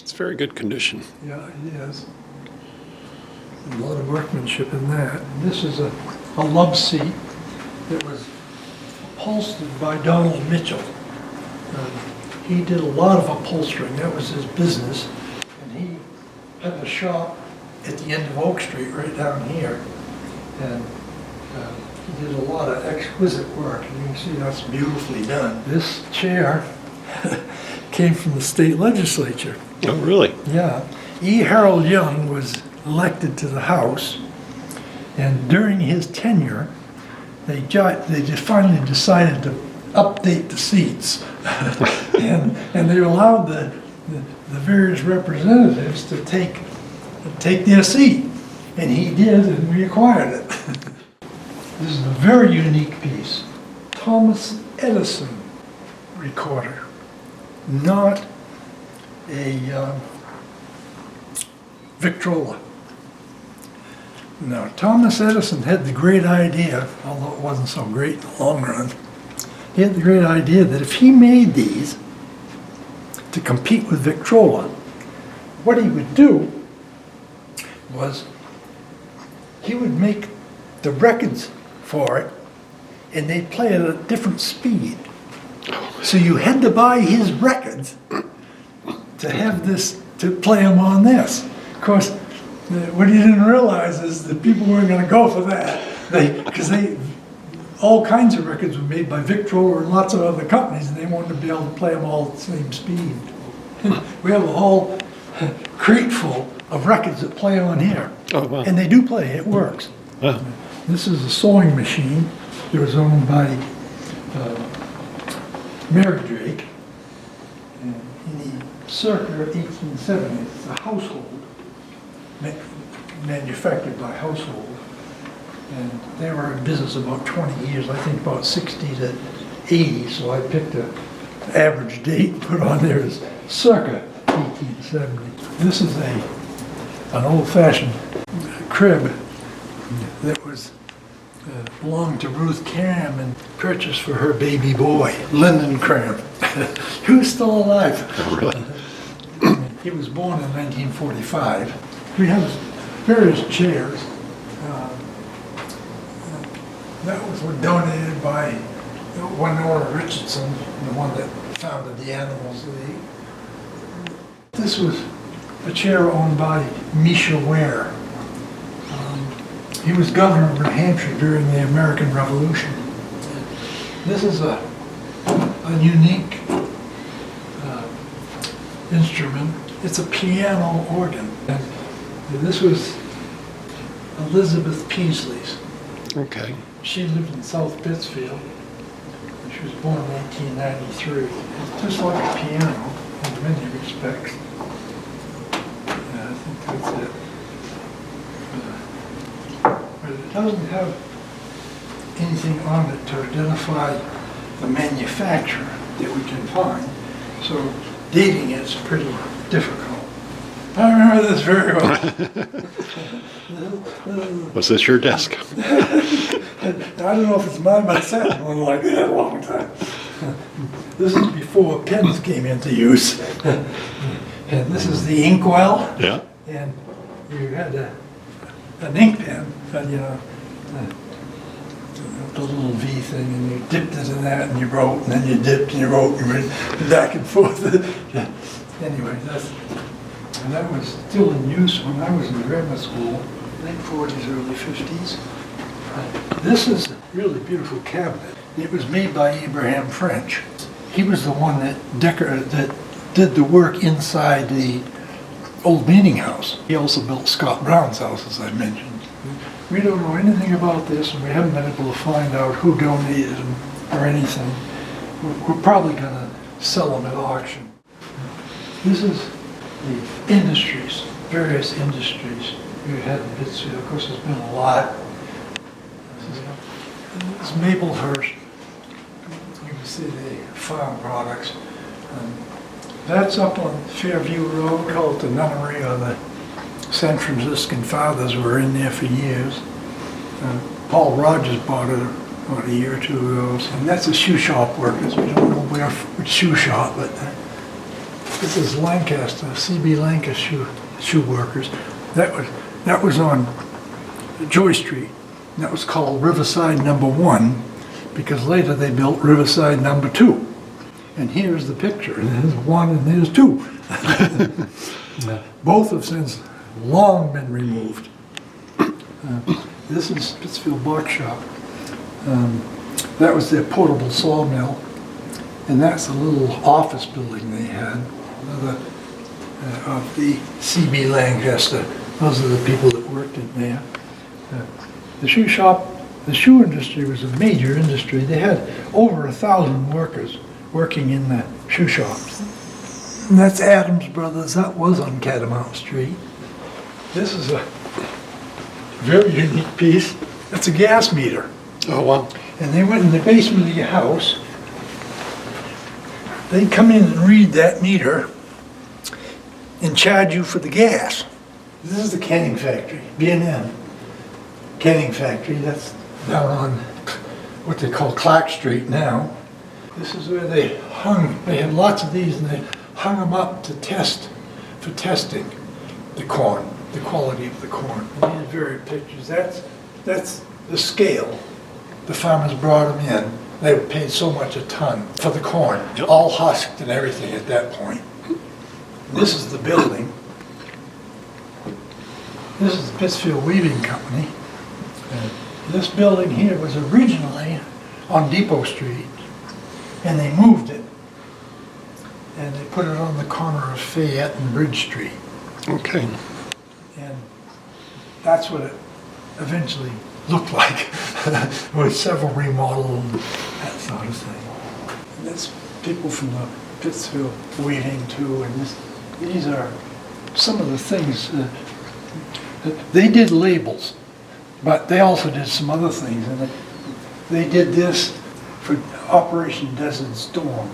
It's very good condition. Yeah, it is. A lot of workmanship in that. And this is a love seat that was upholstered by Donald Mitchell. He did a lot of upholstering. That was his business. And he had a shop at the end of Oak Street, right down here. And he did a lot of exquisite work. And you can see that's beautifully done. This chair came from the state legislature. Oh, really? Yeah. E. Harold Young was elected to the House, and during his tenure, they just finally decided to update the seats, and they allowed the various representatives to take their seat, and he did, and we acquired it. This is a very unique piece. Thomas Edison recorder, not a Victrola. No, Thomas Edison had the great idea, although it wasn't so great in the long run, he had the great idea that if he made these to compete with Victrola, what he would do was he would make the records for it, and they'd play at a different speed. So you had to buy his records to have this, to play them on this. Of course, what he didn't realize is that people weren't going to go for that. Because all kinds of records were made by Victrola and lots of other companies, and they wanted to be able to play them all at the same speed. We have a whole crate full of records that play on here. Oh, wow. And they do play, it works. Wow. This is a sewing machine. It was owned by Mary Drake. And in the circa 1870s, it's a household, manufactured by household. And they were in business about 20 years, I think about 60 to 80, so I picked an average date and put on there as circa 1870. This is an old-fashioned crib that was belonged to Ruth Cram and purchased for her baby boy, Lyndon Cram, who's still alive. Oh, really? He was born in 1945. We have various chairs. That was donated by Winona Richardson, the one that founded the Animals League. This was a chair owned by Misha Ware. He was governor of New Hampshire during the American Revolution. This is a unique instrument. It's a piano organ. And this was Elizabeth Peasley's. Okay. She lived in South Pittsfield. She was born in 1893. It's just like a piano in many respects. Yeah, I think that's it. But it doesn't have anything on it to identify the manufacturer that we can find. So dating it's pretty difficult. I remember this very well. Was this your desk? I don't know if it's mine, but I sat in one like that a long time. This is before pens came into use. And this is the inkwell. Yeah. And you had an ink pen, and the little V thing, and you dipped it in that, and you wrote, and then you dipped, and you wrote, and you went back and forth. Anyway, that was still in use when I was in grammar school, late 40s, early 50s. This is a really beautiful cabinet. It was made by Abraham French. He was the one that did the work inside the old meeting house. He also built Scott Brown's house, as I mentioned. We don't know anything about this, and we haven't been able to find out who donated them or anything. We're probably going to sell them at auction. This is the industries, various industries we had in Pittsfield. Of course, there's been a lot. This is Maplehurst. You can see the farm products. That's up on Fairview Road, called the Nunnery, or the San Franciscan Fathers were in there for years. Paul Rogers bought it about a year or two ago. And that's a shoe shop workers. We don't know which shoe shop, but this is Lancaster, CB Lancaster shoe workers. That was on Joy Street. That was called Riverside Number 1 because later they built Riverside Number 2. And here's the picture. There's 1 and there's 2. Both have since long been removed. This is Pittsfield Box Shop. That was their portable sawmill. And that's a little office building they had. Of the CB Lancaster. Those are the people that worked in there. The shoe shop, the shoe industry was a major industry. They had over 1,000 workers working in the shoe shops. And that's Adams Brothers. That was on Catamount Street. This is a very unique piece. It's a gas meter. Oh, wow. And they went in the basement of your house. They'd come in and read that meter and charge you for the gas. This is the canning factory, B&M canning factory. That's down on what they call Clark Street now. This is where they had lots of these, and they hung them up to test, for testing the corn, the quality of the corn. And these very pictures, that's the scale. The farmers brought them in. They were paid so much a ton for the corn, all husked and everything at that point. This is the building. This is the Pittsfield Weaving Company. This building here was originally on Depot Street, and they moved it. And they put it on the corner of Fayette and Bridge Street. Okay. And that's what it eventually looked like, with several remodels and that sort of thing. And that's people from the Pittsfield Weaving too, and these are some of the things. They did labels, but they also did some other things. And they did this for Operation Desert Storm.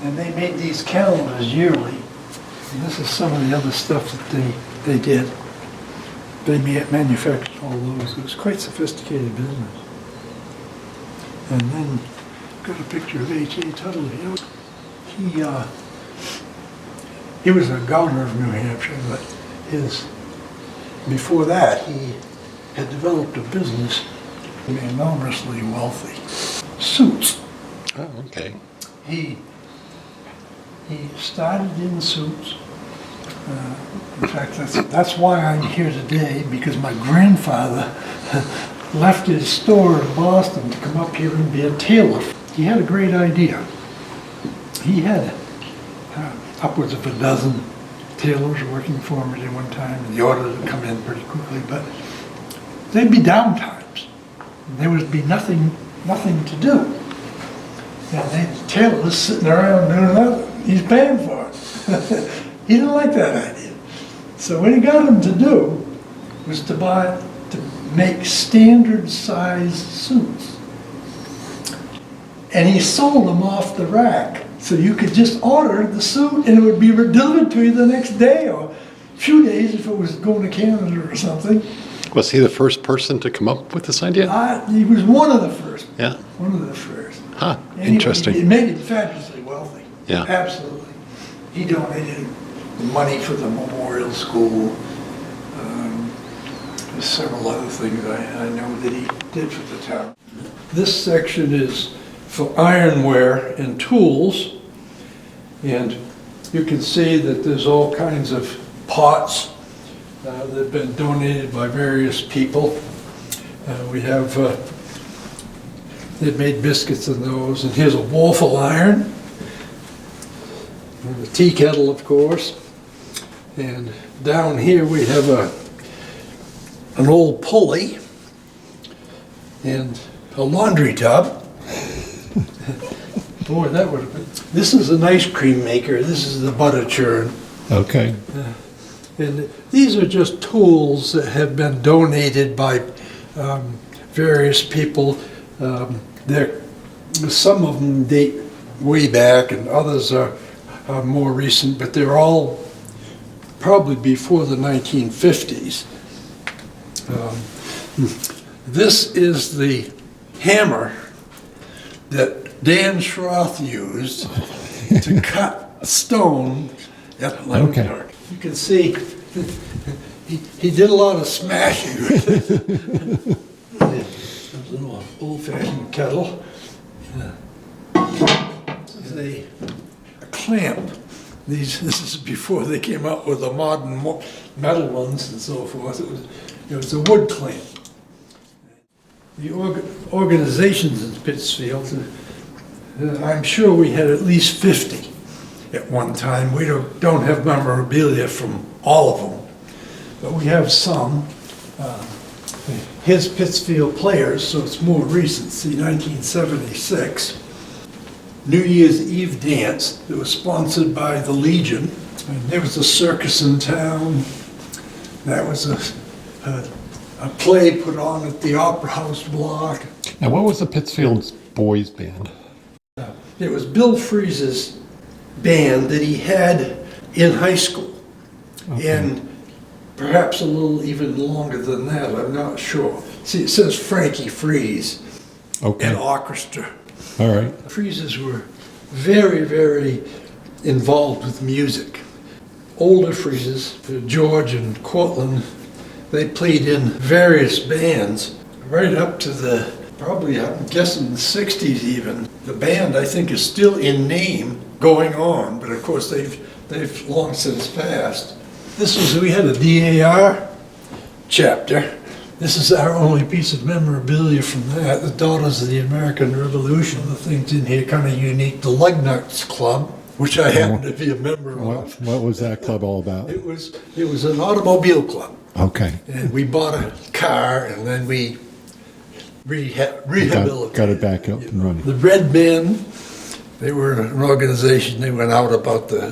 And they made these calendars yearly. And this is some of the other stuff that they did. They manufactured all those. It was quite sophisticated business. And then got a picture of H.A. Tuttle here. He was a governor of New Hampshire, but before that he had developed a business, enormously wealthy. Suits. Oh, okay. He started in suits. In fact, that's why I'm here today, because my grandfather left his store in Boston to come up here and be a tailor. He had a great idea. He had upwards of a dozen tailors working for him at one time, and the orders would come in pretty quickly, but there'd be downtimes. There would be nothing to do. And the tailor was sitting around doing nothing. He's paying for it. He didn't like that idea. So what he got him to do was to make standard size suits. And he sold them off the rack. So you could just order the suit and it would be delivered to you the next day or a few days if it was going to Canada or something. Was he the first person to come up with this idea? He was one of the first. Yeah. One of the first. Huh, And interesting. It made him fabulously wealthy. Yeah. Absolutely. He donated money for the memorial school. There's several other things I know that he did for the town. This section is for ironware and tools. And you can see that there's all kinds of pots that have been donated by various people. We have, they've made biscuits in those, and here's a waffle iron, and the tea kettle, of course. And down here we have an old pulley and a laundry tub. Boy, that would have been. This is an ice cream maker. This is the butter churn. Okay. And these are just tools that have been donated by various people. Some of them date way back and others are more recent, but they're all probably before the 1950s. This is the hammer that Dan Schroth used to cut stone at Lemon Park. You can see he did a lot of smashing with it. There's a little old-fashioned kettle. This is a clamp. This is before they came out with the modern metal ones and so forth. It was a wood clamp. The organizations in Pittsfield, I'm sure we had at least 50 at one time. We don't have memorabilia from all of them, but we have some. His Pittsfield Players, so it's more recent, see 1976. New Year's Eve dance that was sponsored by the Legion. And there was a circus in town. That was a play put on at the Opera House block. Now, what was the Pittsfield Boys Band? It was Bill Freeze's band that he had in high school. Okay. And perhaps a little even longer than that, I'm not sure. See, it says Frankie Freeze and orchestra. All right. Freezes were very, very involved with music. Older Freezes, George and Cortland, they played in various bands right up to probably, I'm guessing, the 60s even. The band, I think, is still in name going on, but of course they've long since passed. We had a DAR chapter. This is our only piece of memorabilia from that. The Daughters of the American Revolution. The things in here kind of unique. The Lugnuts Club, which I happen to be a member of. What was that club all about? It was an automobile club. Okay. And we bought a car and then we rehabilitated. Got it back up and running. The Red Men, they were an organization. They went out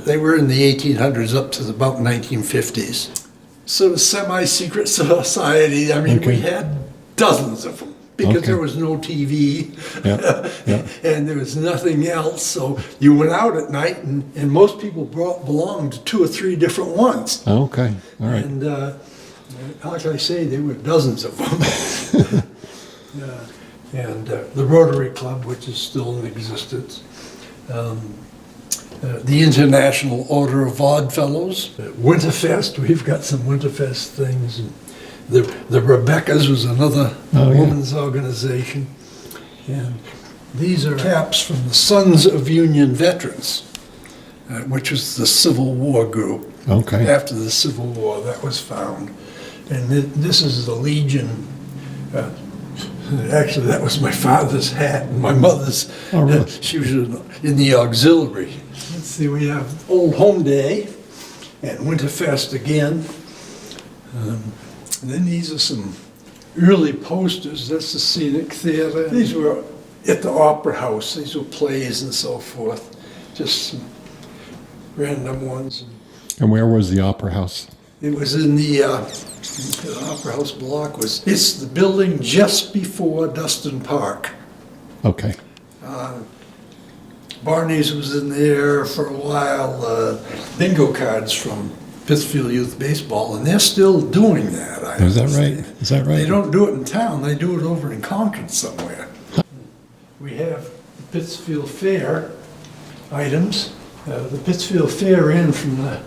they were in the 1800s up to about 1950s. Sort of semi-secret society. I mean, we had dozens of them because there was no TV and there was nothing else. So you went out at night and most people belonged to 2 or 3 different ones. Okay, all right. And like I say, there were dozens of them. And the Rotary Club, which is still in existence. The International Order of Oddfellows. Winterfest, we've got some Winterfest things. The Rebeccas was another women's organization. And these are caps from the Sons of Union Veterans. which was the Civil War group. Okay. After the Civil War, that was found. And this is the Legion. Actually, that was my father's hat and my mother's. Oh, really? She was in the auxiliary. Let's see, we have Old Home Day and Winterfest again. And then these are some early posters. That's the Scenic Theater. These were at the Opera House. These were plays and so forth. Just some random ones. And where was the Opera House? It was in the Opera House block. It's the building just before Dustin Park. Okay. Barney's was in there for a while. Bingo cards from Pittsfield Youth Baseball, and they're still doing that. Is that right? Is that right? They don't do it in town. They do it over in Concord somewhere. We have the Pittsfield Fair items. The Pittsfield Fair ran from the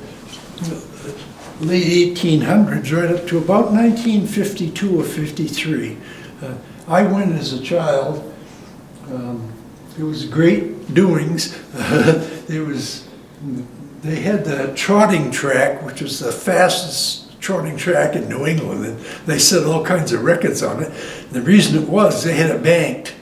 late 1800s right up to about 1952 or 53. I went as a child. It was great doings. They had the trotting track, which was the fastest trotting track in New England, and they set all kinds of records on it. And the reason it was, they had it banked.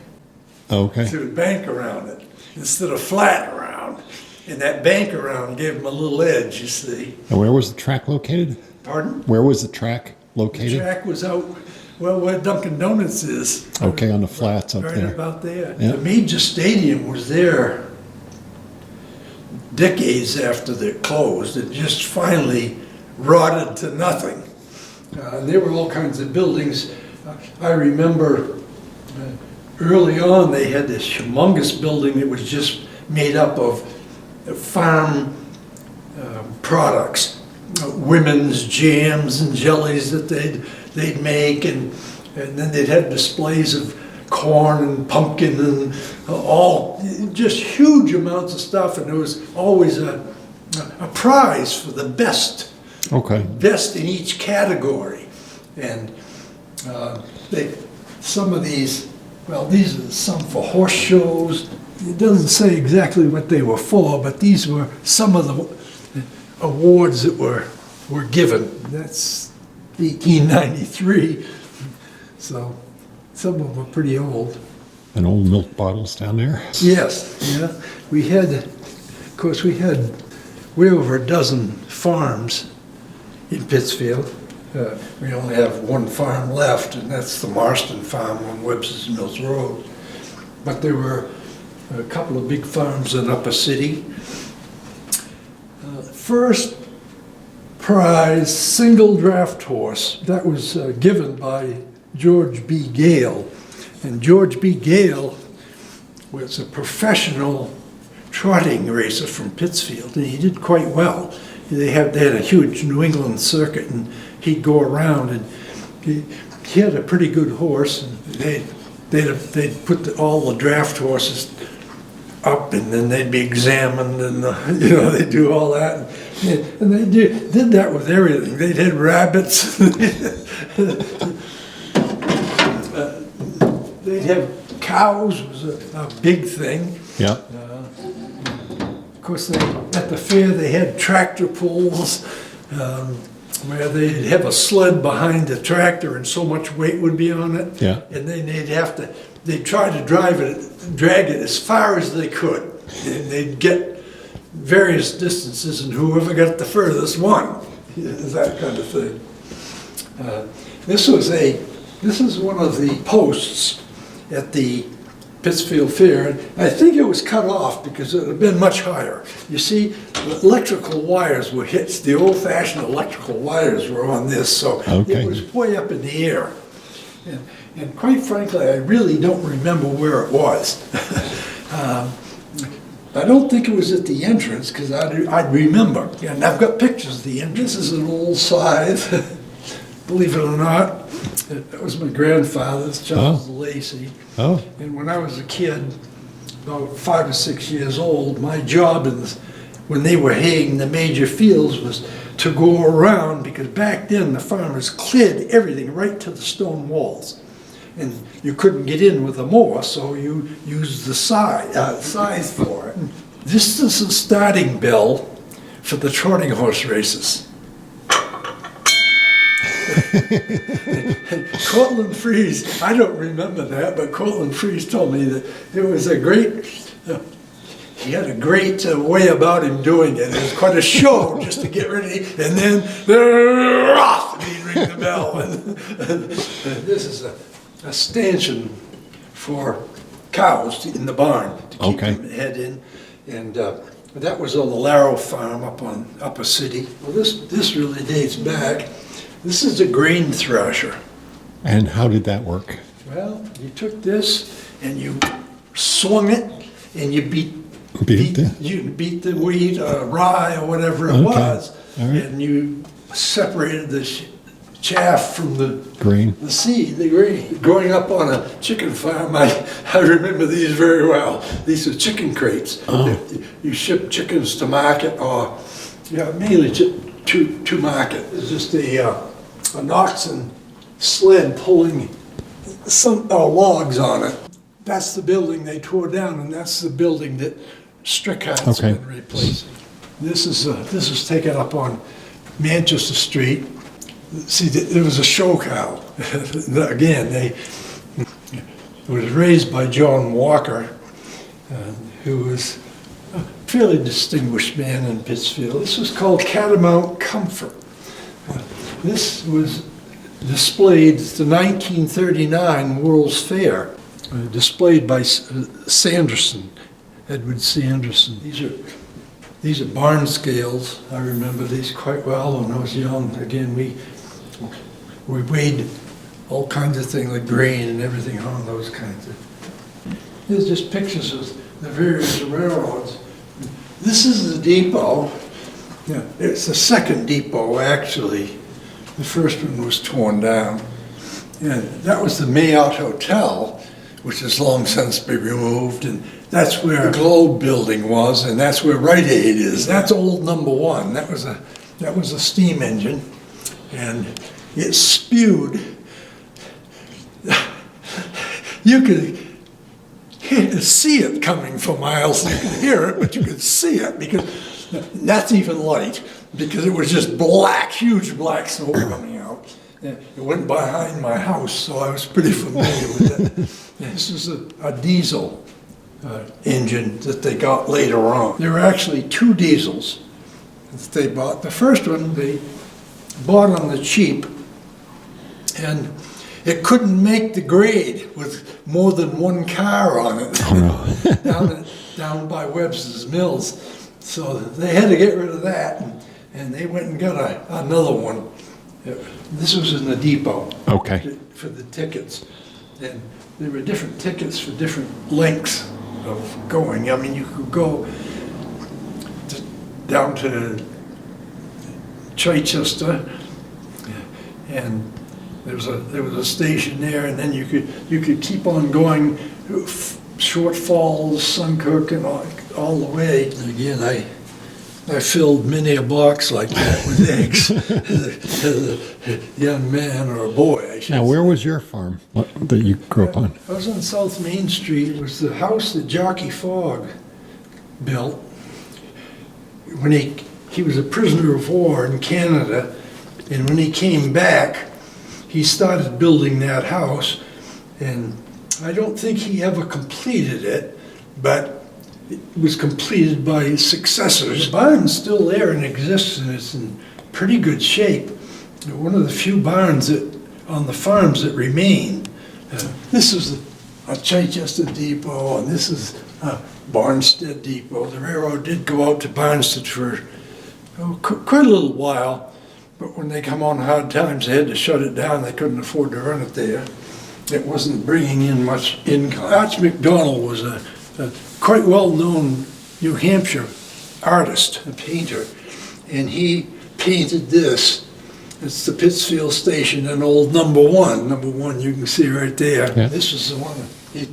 Okay. So it would bank around it instead of flat around. And that bank around gave them a little edge, you see. And where was the track located? Pardon? Where was the track located? The track was out, well, where Dunkin' Donuts is. Okay, on the flats up Right there. about there. Yeah. The Major Stadium was there decades after they closed. It just finally rotted to nothing. There were all kinds of buildings. I remember early on they had this humongous building that was just made up of farm products, women's jams and jellies that they'd make, and then they'd have displays of corn and pumpkin and all, just huge amounts of stuff, and there was always a prize for the best. Okay. Best in each category. And some of these, well, these are some for horse shows. It doesn't say exactly what they were for, but these were some of the awards that were given. That's 1893, so some of them are pretty old. And old milk bottles down there. Yes, yeah. We had, of course, we had way over a dozen farms in Pittsfield. We only have one farm left, and that's the Marston Farm on Webster's Mills Road. But there were a couple of big farms in Upper City. First prize single draft horse, that was given by George B. Gale. And George B. Gale was a professional trotting racer from Pittsfield, and he did quite well. They had a huge New England circuit, and he'd go around, and he had a pretty good horse. And they'd put all the draft horses up, and then they'd be examined, and they'd do all that. And they did that with everything. They'd had rabbits. They'd have cows, was a big thing. Yeah. Of course, at the fair they had tractor pulls where they'd have a sled behind the tractor and so much weight would be on it. Yeah. And then they'd try to drag it as far as they could. And they'd get various distances, and whoever got the furthest won. That kind of thing. This is one of the posts at the Pittsfield Fair. I think it was cut off because it would have been much higher. You see, the electrical wires were hit. The old-fashioned electrical wires were on this, so Okay. it was way up in the air. And quite frankly, I really don't remember where it was. I don't think it was at the entrance, because I'd remember. And I've got pictures of the entrance. This is an old scythe, believe it or not. That was my grandfather's, Charles Lacey. Oh. And when I was a kid, about 5 or 6 years old, my job when they were haying the major fields was to go around, because back then the farmers cleared everything right to the stone walls. And you couldn't get in with a mower, so you used the scythe for it. This is the starting bell for the trotting horse races. Cortland Freeze, I don't remember that, but Cortland Freeze told me that it was a great, he had a great way about him doing it. It was quite a show just to get ready, and then he'd ring the bell. And this is a stanchion for cows in the barn to keep them head in. And that was on the Larrow farm up on Upper City. Well, this really dates back. This is a grain thrasher. And how did that work? Well, you took this and you swung it and you beat the wheat or rye or whatever it was, and you separated the chaff from the grain. The seed, the grain. Growing up on a chicken farm, I remember these very well. These are chicken crates. You ship chickens to market, or mainly to market. It's just an oxen sled pulling some logs on it. That's the building they tore down, and that's the building that Strickhart's been replacing. This is taken up on Manchester Street. See, there was a show cow. Again, it was raised by John Walker, who was a fairly distinguished man in Pittsfield. This was called Catamount Comfort. This was displayed at the 1939 World's Fair, displayed by Sanderson, Edward Sanderson. These are barn scales. I remember these quite well when I was young. Again, we weighed all kinds of things like grain and everything on those kinds of. There's just pictures of the various railroads. This is the depot. Yeah, it's the second depot actually. The first one was torn down. And that was the Mayotte Hotel, which has long since been removed, and that's where the Globe building was, and that's where Rite Aid is. That's old number one. That was a steam engine, and it spewed. You could see it coming for miles. You could hear it, but you could see it, because that's even light, because it was just black, huge black smoke coming out. It went behind my house, so I was pretty familiar with it. This is a diesel engine that they got later on. There were actually two diesels that they bought. The first one they bought on the cheap, and it couldn't make the grade with more than one car on it. Oh, no. down by Webster's Mills. So they had to get rid of that, and they went and got another one. This was in the depot for the tickets. And there were different tickets for different lengths of going. I mean, you could go down to Chichester, and there was a station there, and then you could keep on going, Short Falls, Sunkirk, and all the way. And again, I filled many a box like that with eggs as a young man, or a boy, I should say. Now, where was your farm that you grew up on? I was on South Main Street. It was the house that Jockey Fogg built when he was a prisoner of war in Canada, and when he came back, he started building that house, and I don't think he ever completed it, but it was completed by his successors. The barn's still there and exists, and it's in pretty good shape. One of the few barns on the farms that remain. This is a Chichester depot, and this is a Barnstead depot. The railroad did go out to Barnstead for quite a little while, but when they come on hard times, they had to shut it down. They couldn't afford to run it there. It wasn't bringing in much income. Arch McDonald was a quite well-known New Hampshire artist, a painter, and he painted this. It's the Pittsfield station, an old number one you can see right there. Yeah. This is the one he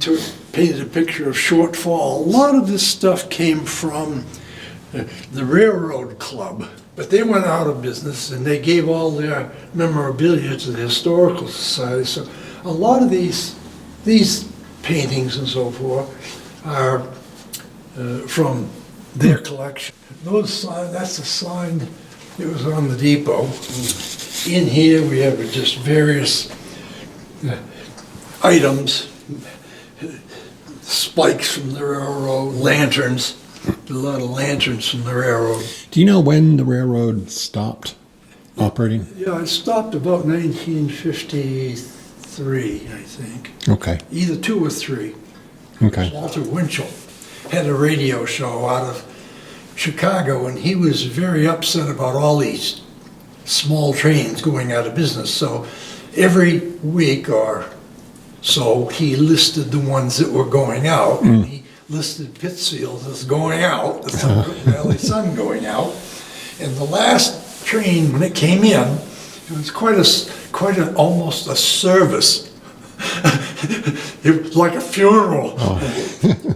painted a picture of Short Fall. A lot of this stuff came from the Railroad Club, but they went out of business, and they gave all their memorabilia to the Historical Society. So a lot of these paintings and so forth are from their collection. Those signs, that's a sign that was on the depot. In here, we have just various items, spikes from the railroad, lanterns, a lot of lanterns from the railroad. Do you know when the railroad stopped operating? Yeah, it stopped about 1953, I think. Okay. Either 2 or 3. Okay. Walter Winchell had a radio show out of Chicago, and he was very upset about all these small trains going out of business. So every week or so, he listed the ones that were going out. And he listed Pittsfield as going out, the Valley Sun going out. And the last train, when it came in, it was quite almost a service. It was like a funeral. Oh.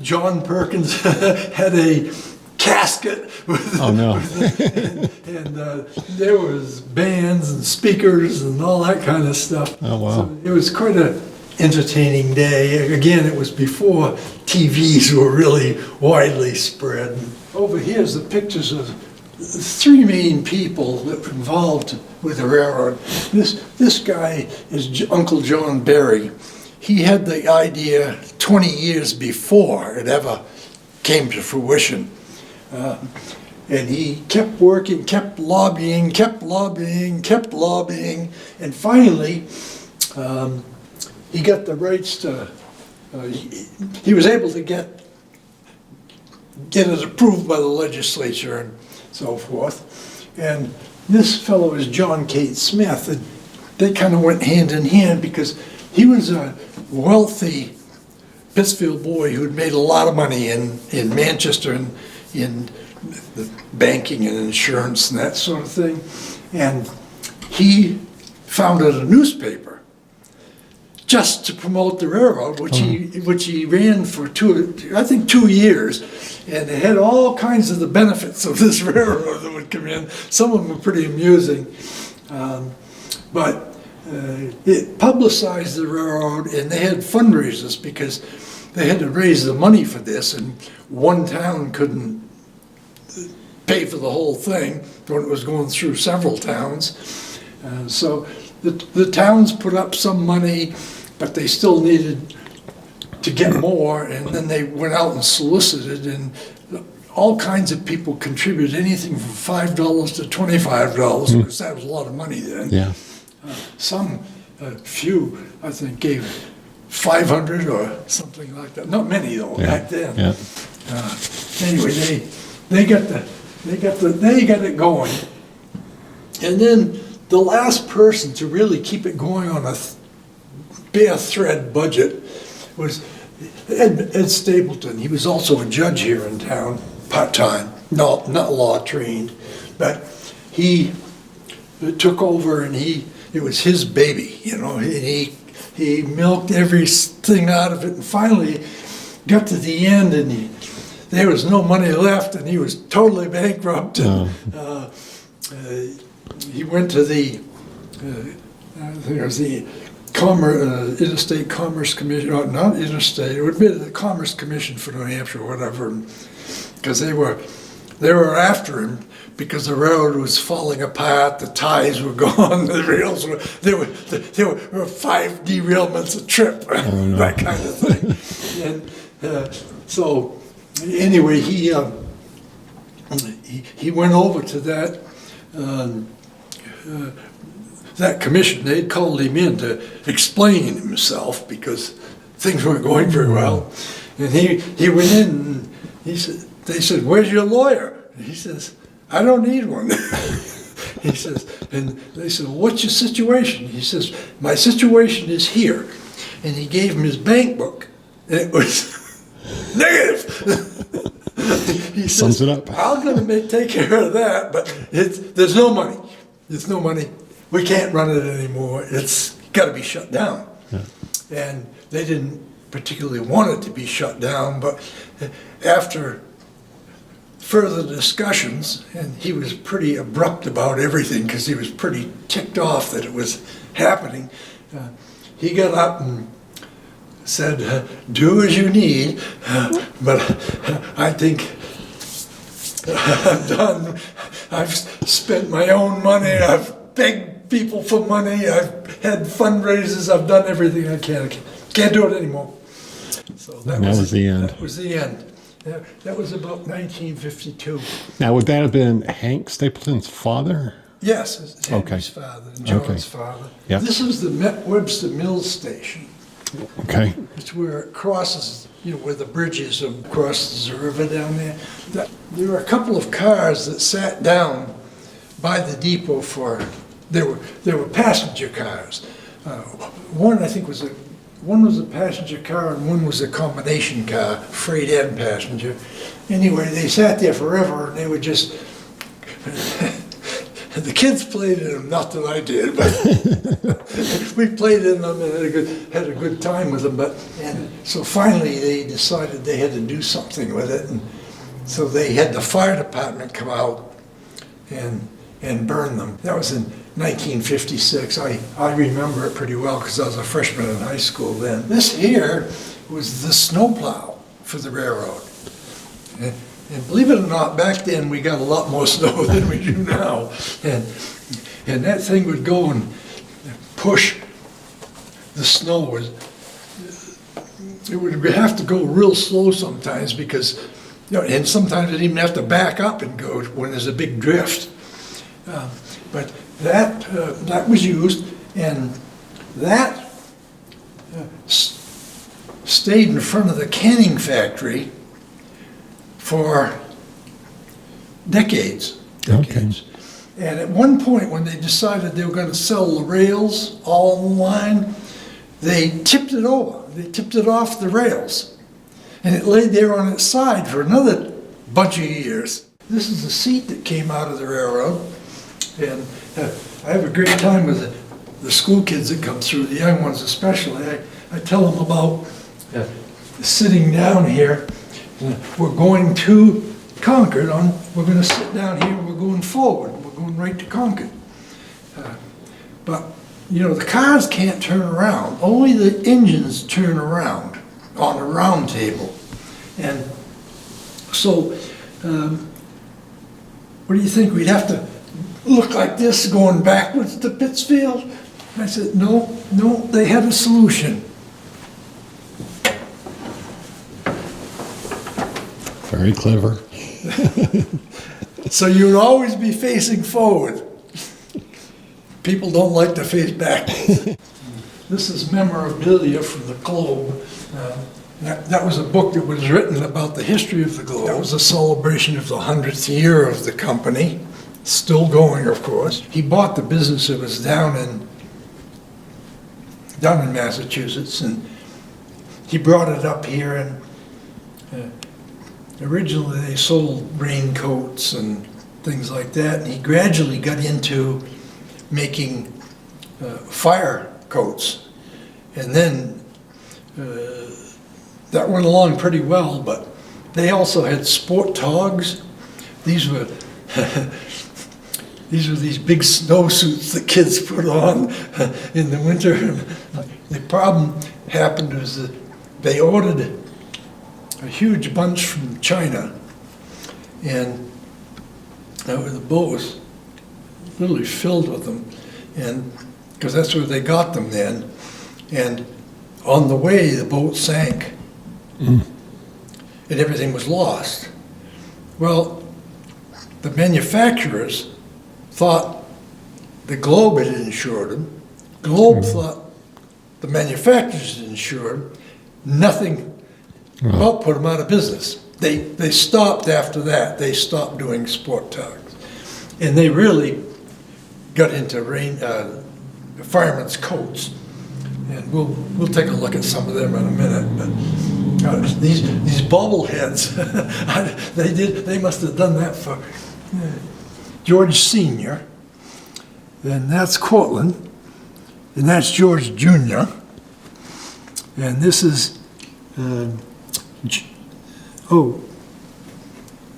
John Perkins had a casket with, Oh, no. and there was bands and speakers and all that kind of stuff. Oh, wow. So it was quite an entertaining day. Again, it was before TVs were really widely spread. Over here is the pictures of 3 main people that were involved with the railroad. This guy is Uncle John Berry. He had the idea 20 years before it ever came to fruition. And he kept working, kept lobbying, and finally he got the rights to, he was able to get it approved by the legislature and so forth. And this fellow is John Kate Smith. And they kind of went hand in hand because he was a wealthy Pittsfield boy who'd made a lot of money in Manchester and in the banking and insurance and that sort of thing. And he founded a newspaper just to promote the railroad, which he ran for 2 years, and it had all kinds of the benefits of this railroad that would come in. Some of them were pretty amusing, but it publicized the railroad, and they had fundraisers because they had to raise the money for this, and one town couldn't pay for the whole thing when it was going through several towns. So the towns put up some money, but they still needed to get more, and then they went out and solicited, and all kinds of people contributed, anything from $5 to $25, because that was a lot of money then. Yeah. A few, I think, gave 500 or something like that. Not many though, back then. Yeah. Anyway, they got it going, and then the last person to really keep it going on a bare thread budget was Ed Stapleton. He was also a judge here in town, part-time, not law trained, but he took over, and it was his baby, and he milked everything out of it, and finally got to the end, and there was no money left, and he was totally bankrupt. And, he went to the Interstate Commerce Commission, or not interstate, it would be the Commerce Commission for New Hampshire, or whatever, because they were after him because the railroad was falling apart, the ties were gone, the rails were, there were 5 derailments a trip, that kind of thing. And so anyway, he went over to that commission. They'd called him in to explain himself because things weren't going very well. And he went in and they said, "Where's your lawyer?" And he says, "I don't need one." He says, and they said, "Well, what's your situation?" He says, "My situation is here." And he gave him his bank book. And it was negative. He says, Sums it up. "I'm going to take care of that, but there's no money. There's no money. We can't run it anymore. It's got to be shut down." Yeah. And they didn't particularly want it to be shut down, but after further discussions, and he was pretty abrupt about everything because he was pretty ticked off that it was happening, he got up and said, "Do as you need, but I think I'm done. I've spent my own money. I've begged people for money. I've had fundraisers. I've done everything I can. I can't do it anymore. So that was the end. That was the end. That was about 1952. Now, would that have been Hank Stapleton's father? Yes, it's Henry's father and John's father. Yep. This is the Webster Mills Station. Okay. It's where it crosses, where the bridge is and crosses the river down there. There were a couple of cars that sat down by the depot there were passenger cars. One, I think, one was a passenger car and one was a combination car, freight and passenger. Anyway, they sat there forever and they were just, the kids played in them, not that I did, but we played in them and had a good time with them. And so finally they decided they had to do something with it. And so they had the fire department come out and burn them. That was in 1956. I remember it pretty well because I was a freshman in high school then. This here was the snowplow for the railroad. And believe it or not, back then we got a lot more snow than we do now. And that thing would go and push the snow. It would have to go real slow sometimes because, and sometimes it even have to back up and go when there's a big drift. But that was used, and that stayed in front of the canning factory for decades. Okay. And at one point, when they decided they were going to sell the rails all on the line, they tipped it over. They tipped it off the rails, and it laid there on its side for another bunch of years. This is the seat that came out of the railroad. And I have a great time with the school kids that come through, the young ones especially. I tell them about sitting down here. We're going to Concord. We're going to sit down here. We're going forward. We're going right to Concord. But the cars can't turn around. Only the engines turn around on a round table. And so, what do you think? We'd have to look like this going backwards to Pittsfield? I said, no, they had a solution. Very clever. So you would always be facing forward. People don't like to face backwards. This is memorabilia from the Globe. That was a book that was written about the history of the Globe. That was a celebration of the 100th year of the company. Still going, of course. He bought the business. It was down in Massachusetts, and he brought it up here. And originally, they sold raincoats and things like that. And he gradually got into making fire coats, and then that went along pretty well. But they also had sport togs. These were these big snowsuits that kids put on in the winter. The problem happened was that they ordered a huge bunch from China, and the boat was literally filled with them, and because that's where they got them then. And on the way, the boat sank, and everything was lost. Well, the manufacturers thought the Globe had insured them. Globe thought the manufacturers had insured them. Nothing about put them out of business. They stopped after that. They stopped doing sport togs. And they really got into firemen's coats. And we'll take a look at some of them in a minute. But these bobbleheads, they must have done that for George Sr., and that's Cortland, and that's George Jr., and this is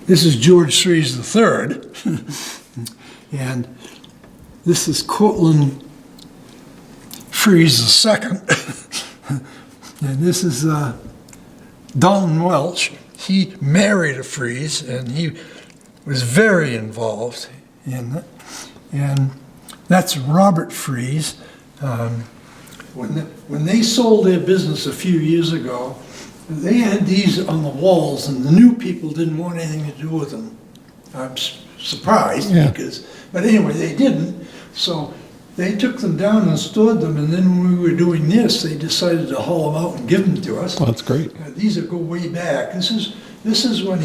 this is George Sries III, and this is Cortland Fries II, and this is Don Welch. He married a Fries, and he was very involved in it. And that's Robert Freeze. When they sold their business a few years ago, they had these on the walls, and the new people didn't want anything to do with them. I'm surprised, but anyway, they didn't. So they took them down and stored them, and then when we were doing this, they decided to haul them out and give them to us. Well, that's great. These go way back. This is when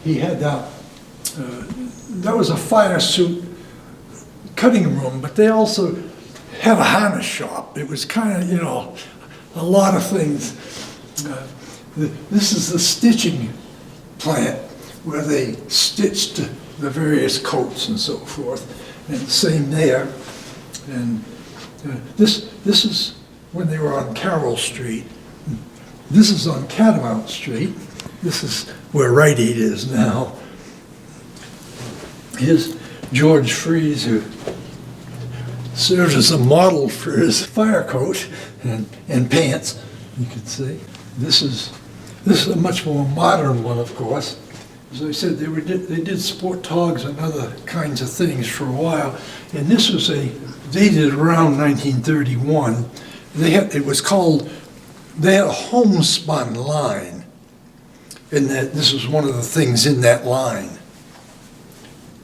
he had that was a fire suit cutting room, but they also had a harness shop. It was kind of, a lot of things. This is the stitching plant where they stitched the various coats and so forth, and same there. And this is when they were on Carroll Street. This is on Catamount Street. This is where Rite Aid is now. Here's George Freeze, who served as a model for his fire coat and pants, you can see. This is a much more modern one, of course. As I said, they did sport togs and other kinds of things for a while, and this was dated around 1931. They had a homespun line, and this was one of the things in that line.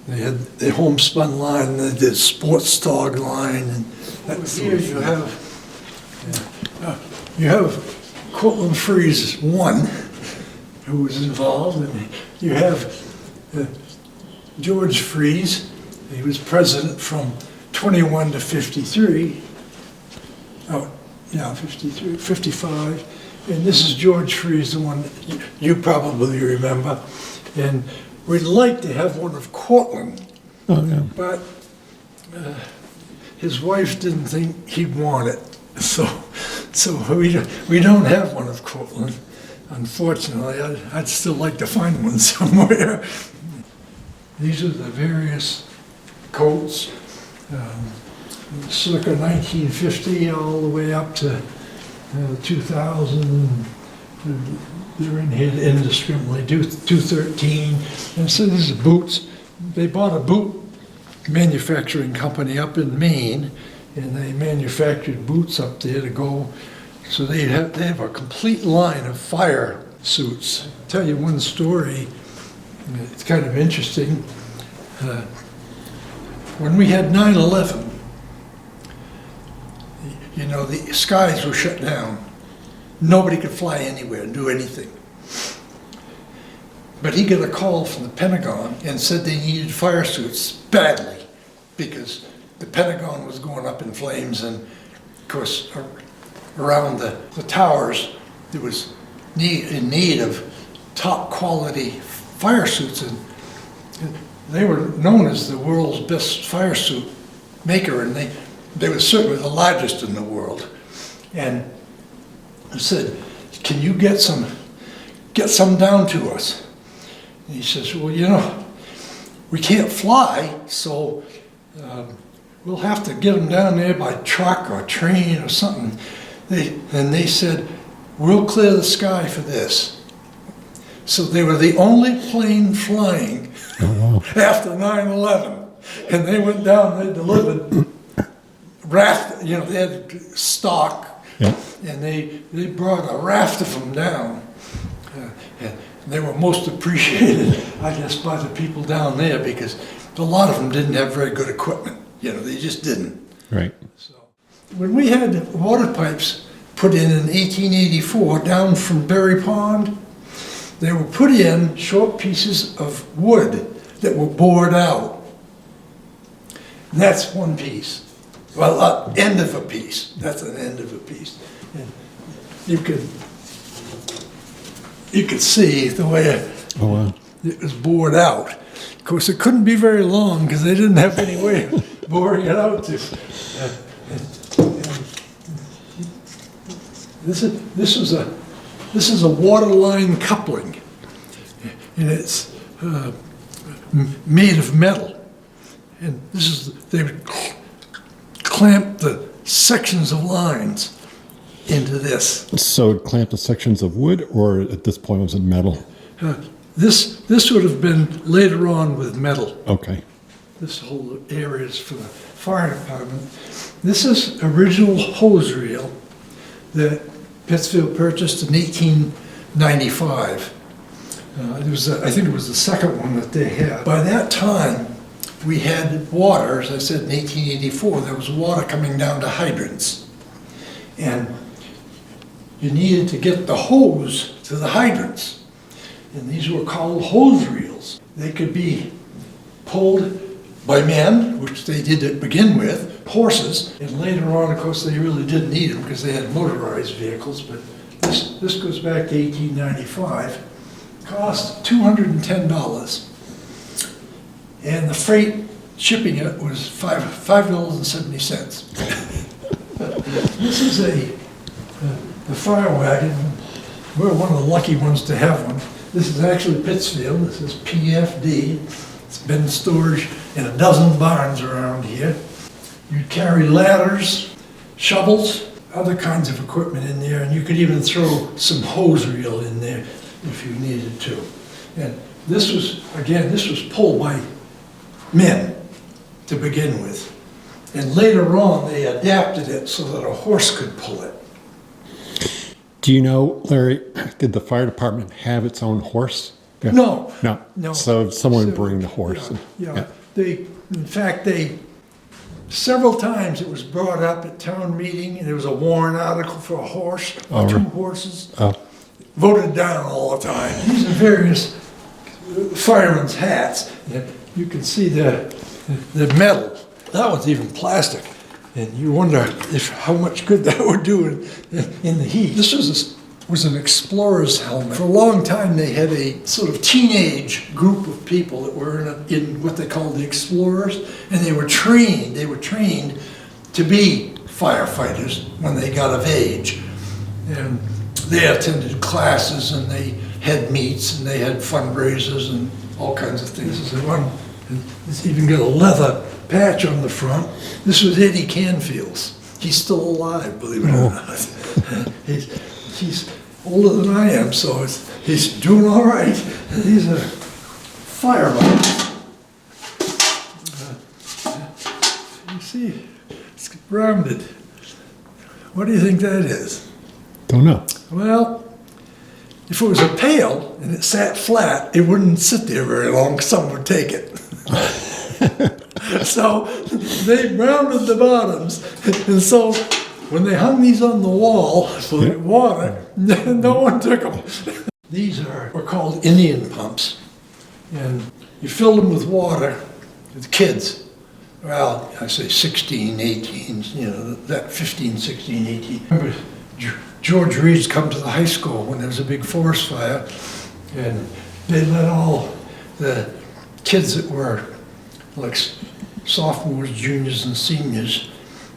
They had the homespun line, and they did sports tog line, and here you have Cortlandt Freeze 1, who was involved, and you have George Freeze. He was president from 21 to 53. 53, 55. And this is George Freeze, the one that you probably remember. And we'd like to have one of Cortlandt, but his wife didn't think he'd want it. So we don't have one of Cortlandt, unfortunately. I'd still like to find one somewhere. These are the various coats, circa 1950 all the way up to 2000. They're in here indiscriminately, 213. And so these are boots. They bought a boot manufacturing company up in Maine, and they manufactured boots up there to go. So they have a complete line of fire suits. I'll tell you one story. It's kind of interesting. When we had 9/11, the skies were shut down. Nobody could fly anywhere and do anything. But he got a call from the Pentagon and said they needed fire suits badly because the Pentagon was going up in flames, and of course around the towers there was in need of top quality fire suits, and they were known as the world's best fire suit maker, and they were certainly the largest in the world. And I said, "Can you get some down to us?" And he says, "Well, we can't fly, so we'll have to get them down there by truck or train or something." And they said, "We'll clear the sky for this." So they were the only plane flying after 9/11. And they went down, they delivered raft, they had stock, and they brought a raft of them down. And they were most appreciated, I guess, by the people down there because a lot of them didn't have very good equipment. They just didn't. Right. So when we had water pipes put in 1884 down from Berry Pond, they were put in short pieces of wood that were bored out. And that's one piece. Well, end of a piece. That's an end of a piece. And you could see the way it was bored out. Of course, it couldn't be very long because they didn't have any way of boring it out. This is a water line coupling, and it's made of metal. And they would clamp the sections of lines into this. So it clamped the sections of wood, or at this point was it metal? This would have been later on with metal. Okay. This whole area is for the fire department. This is original hose reel that Pittsfield purchased in 1895. I think it was the second one that they had. By that time, we had water, as I said, in 1884, there was water coming down to hydrants. And you needed to get the hose to the hydrants. And these were called hose reels. They could be pulled by men, which they did to begin with, horses, and later on, of course, they really didn't need them because they had motorized vehicles, but this goes back to 1895. Cost $210. And the freight shipping it was $5.70. This is the fire wagon. We're one of the lucky ones to have one. This is actually Pittsfield. This is PFD. It's been in storage in a dozen barns around here. You'd carry ladders, shovels, other kinds of equipment in there, and you could even throw some hose reel in there if you needed to. And this was pulled by men to begin with. And later on, they adapted it so that a horse could pull it. Do you know, Larry, did the fire department have its own horse? Yeah. No. No. So someone would bring the horse. Yeah. In fact, several times it was brought up at town meeting, and there was a warrant article for a horse, or two horses. Voted down all the time. These are various firemen's hats. You can see the metal. That one's even plastic. And you wonder how much good that would do in the heat. This was an explorer's helmet. For a long time, they had a sort of teenage group of people that were in what they called the explorers, and they were trained to be firefighters when they got of age. And they attended classes, and they had meets, and they had fundraisers, and all kinds of things. This is the one, it's even got a leather patch on the front. This was Eddie Canfield's. He's still alive, believe it or not. He's older than I am, so he's doing all right. He's a fireman. You see, it's rounded. What do you think that is? Don't know. Well, if it was a pail and it sat flat, it wouldn't sit there very long. Someone would take it. So they rounded the bottoms, and so when they hung these on the wall for the water, no one took them. These were called Indian pumps, and you filled them with water with kids. Well, I say 16, 18, that 15, 16, 18. I remember George Reed's come to the high school when there was a big forest fire, and they let all the kids that were like sophomores, juniors, and seniors,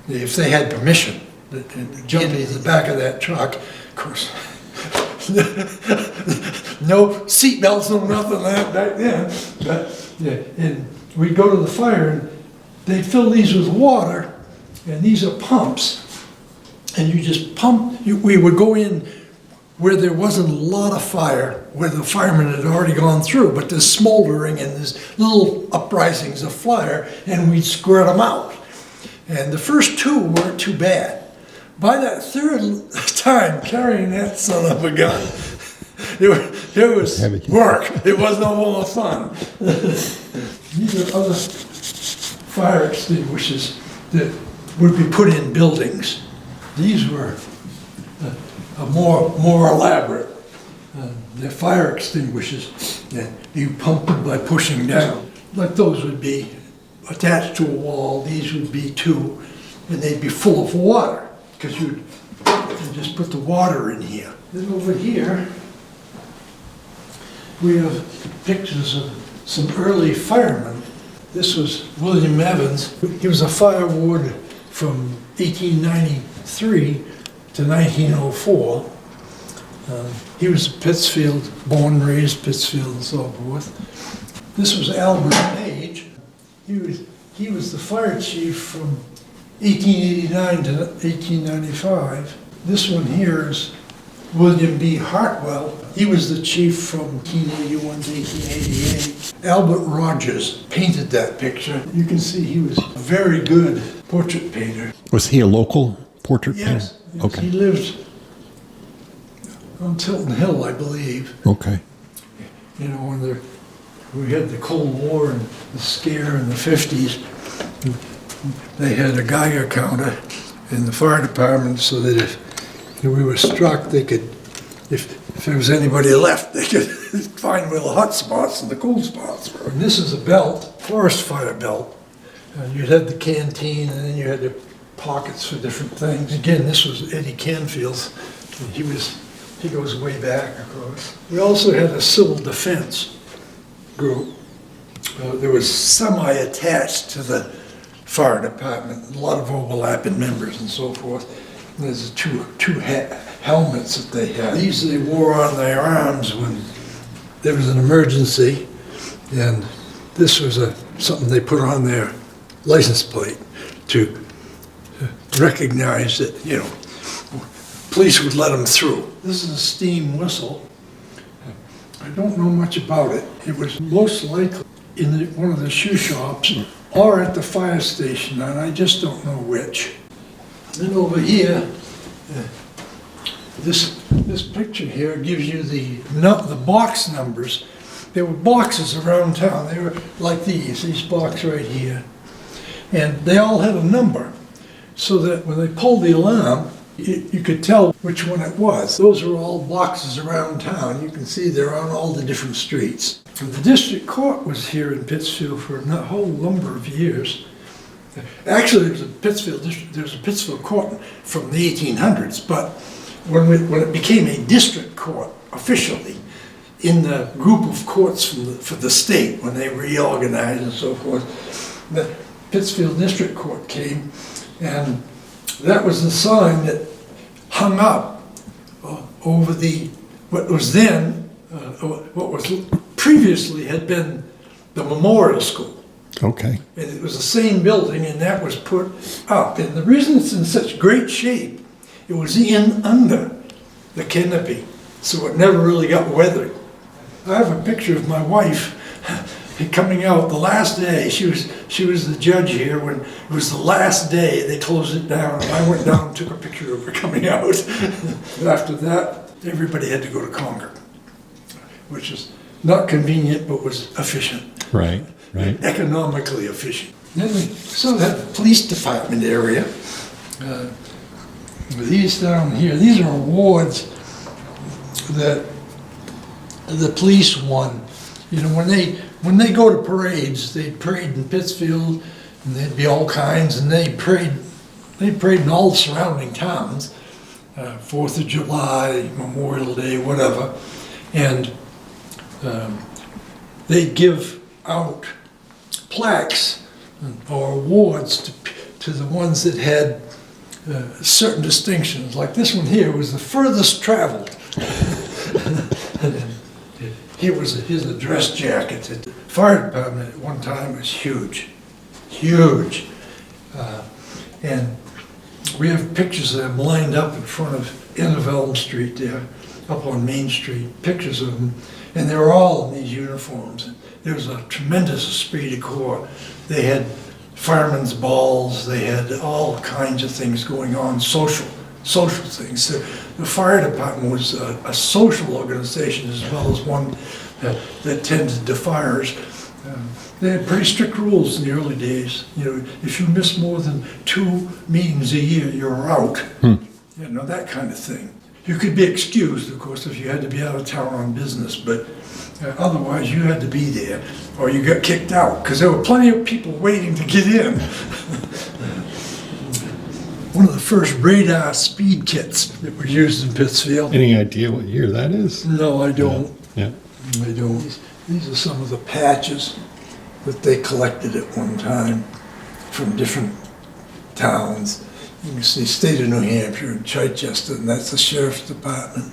if they had permission, jump into the back of that truck. Of course, no seat belts, no nothing like that back then. But, and we'd go to the fire, and they'd fill these with water, and these are pumps. And you just pump, we would go in where there wasn't a lot of fire, where the firemen had already gone through, but there's smoldering and there's little uprisings of fire, and we'd squirt them out. And the first two weren't too bad. By that third time carrying that son of a gun, it was work. It was no more fun. These are other fire extinguishers that would be put in buildings. These were more elaborate. They're fire extinguishers that you pump them by pushing down. Like those would be attached to a wall. These would be too, and they'd be full of water because you'd just put the water in here. Then over here, we have pictures of some early firemen. This was William Evans. He was a fire ward from 1893 to 1904. He was Pittsfield, born and raised Pittsfield and so forth. This was Albert Page. He was the fire chief from 1889 to 1895. This one here is William B. Hartwell. He was the chief from 1881 to 1888. Albert Rogers painted that picture. You can see he was a very good portrait painter. Was he a local portrait Yes, painter? Okay. He lived on Tilton Hill, I believe. Okay. You know, when we had the Cold War and the scare in the 50s, they had a Geiger counter in the fire department so that if we were struck, they could, if there was anybody left, they could find where the hot spots and the cold spots were. And this is a belt, forest fire belt. You had the canteen, and then you had the pockets for different things. Again, this was Eddie Canfield's. He goes way back, of course. We also had a civil defense group. There was semi-attached to the fire department, a lot of overlapping members and so forth. And there's two helmets that they had. These they wore on their arms when there was an emergency, and this was something they put on their license plate to recognize that, you know, police would let them through. This is a steam whistle. I don't know much about it. It was most likely in one of the shoe shops or at the fire station, and I just don't know which. Then over here, this picture here gives you the box numbers. There were boxes around town. They were like these box right here. And they all had a number, so that when they pulled the alarm, you could tell which one it was. Those were all boxes around town. You can see they're on all the different streets. The district court was here in Pittsfield for a whole number of years. Actually, there was a Pittsfield court from the 1800s, but when it became a district court officially, in the group of courts for the state, when they reorganized and so forth, the Pittsfield District Court came, and that was the sign that hung up over what was previously had been the memorial school. Okay. And it was the same building, and that was put up. And the reason it's in such great shape, it was under the canopy, so it never really got weathered. I have a picture of my wife coming out the last day. She was the judge here when it was the last day they closed it down, and I went down and took a picture of her coming out. After that, everybody had to go to Concord, which is not convenient but was efficient. Right. Economically efficient. Then we saw that police department area. These down here, these are awards that the police won. You know, when they go to parades, they parade in Pittsfield, and there'd be all kinds, and they parade in all the surrounding towns, 4th of July, Memorial Day, whatever, and they give out plaques or awards to the ones that had certain distinctions. Like this one here was the furthest traveled. Here's a dress jacket. The fire department at one time was huge. And we have pictures of them lined up in front of Inn of Elm Street there, up on Main Street, pictures of them. And they were all in these uniforms. There was a tremendous esprit de corps. They had firemen's balls, they had all kinds of things going on, social things. The fire department was a social organization as well as one that tended to fires. They had pretty strict rules in the early days. You know, if you miss more than 2 meetings a year, you're out. You know, that kind of thing. You could be excused, of course, if you had to be out of town on business, but otherwise you had to be there or you got kicked out because there were plenty of people waiting to get in. One of the first radar speed kits that were used in Pittsfield. Any idea what year that is? No, I don't. Yeah. I don't. These are some of the patches that they collected at one time from different towns. You can see state of New Hampshire and Chichester, and that's the sheriff's department.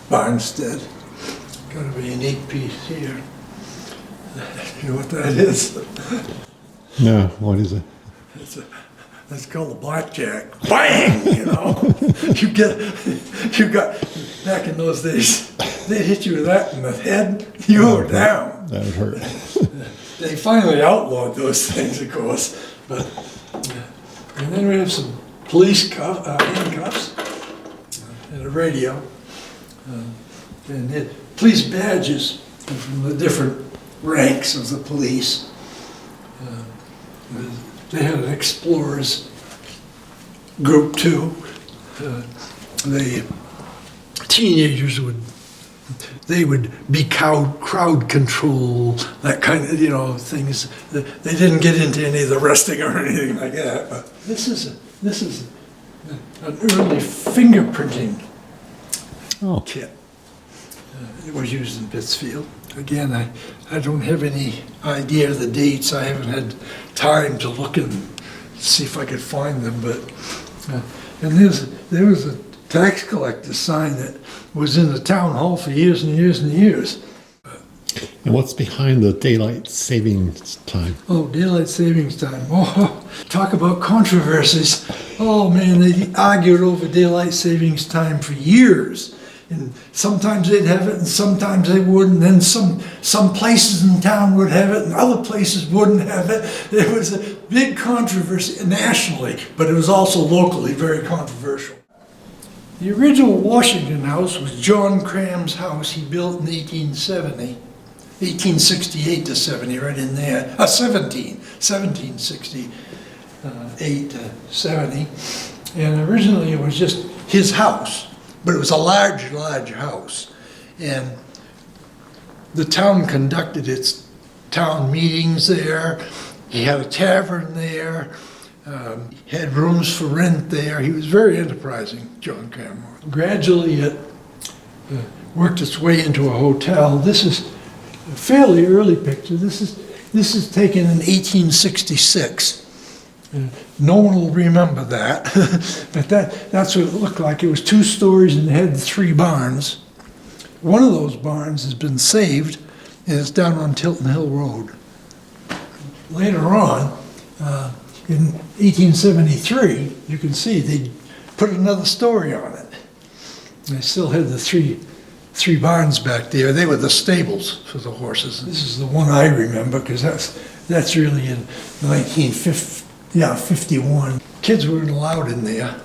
Barnstead. Kind of a unique piece here. You know what that is? No, what is it? It's That's called a blackjack. Bang! You know, you got, back in those days, they'd hit you with that in the head, you were down. That would hurt. They finally outlawed those things, of course, but, and then we have some police handcuffs, and a radio, and police badges from the different ranks of the police. They had an explorers group too. The teenagers would be crowd control, that kind of, you know, things. They didn't get into any of the arresting or anything like that. But this is an early fingerprinting kit. It was used in Pittsfield. Again, I don't have any idea of the dates. I haven't had time to look and see if I could find them. But and there was a tax collector sign that was in the town hall for years and years and years. And what's behind the daylight savings time? Oh, daylight savings time. Oh, talk about controversies. Oh man, they argued over daylight savings time for years. And sometimes they'd have it and sometimes they wouldn't. And then some places in town would have it and other places wouldn't have it. There was a big controversy nationally, but it was also locally very controversial. The original Washington House was John Cram's house he built in 1870. 1868 to 70, right in there. 1768 to 70. And originally it was just his house. But it was a large house, and the town conducted its town meetings there. He had a tavern there, he had rooms for rent there. He was very enterprising, John Cram. Gradually it worked its way into a hotel. This is a fairly early picture. This is taken in 1866. No one will remember that, but that's what it looked like. It was 2 stories and it had 3 barns. One of those barns has been saved, and it's down on Tilton Hill Road. Later on, in 1873, you can see they put another story on it. They still had the three barns back there. They were the stables for the horses. This is the one I remember because that's really in 1951. Kids weren't allowed in there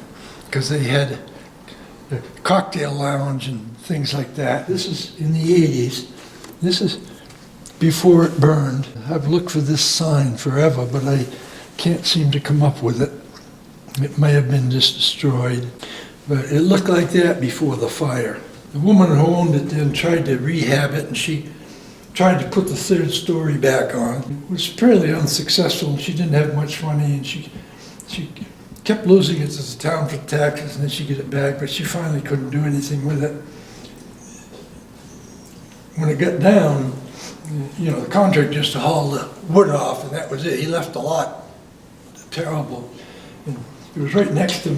because they had a cocktail lounge and things like that. This is in the 80s. This is before it burned. I've looked for this sign forever, but I can't seem to come up with it. It may have been just destroyed, but it looked like that before the fire. The woman who owned it then tried to rehab it, and she tried to put the 3rd story back on. It was fairly unsuccessful. She didn't have much money, and she kept losing it to the town for taxes, and then she'd get it back, but she finally couldn't do anything with it. When it got down, you know, the contractor just hauled the wood off, and that was it. He left a lot terrible. And it was right next to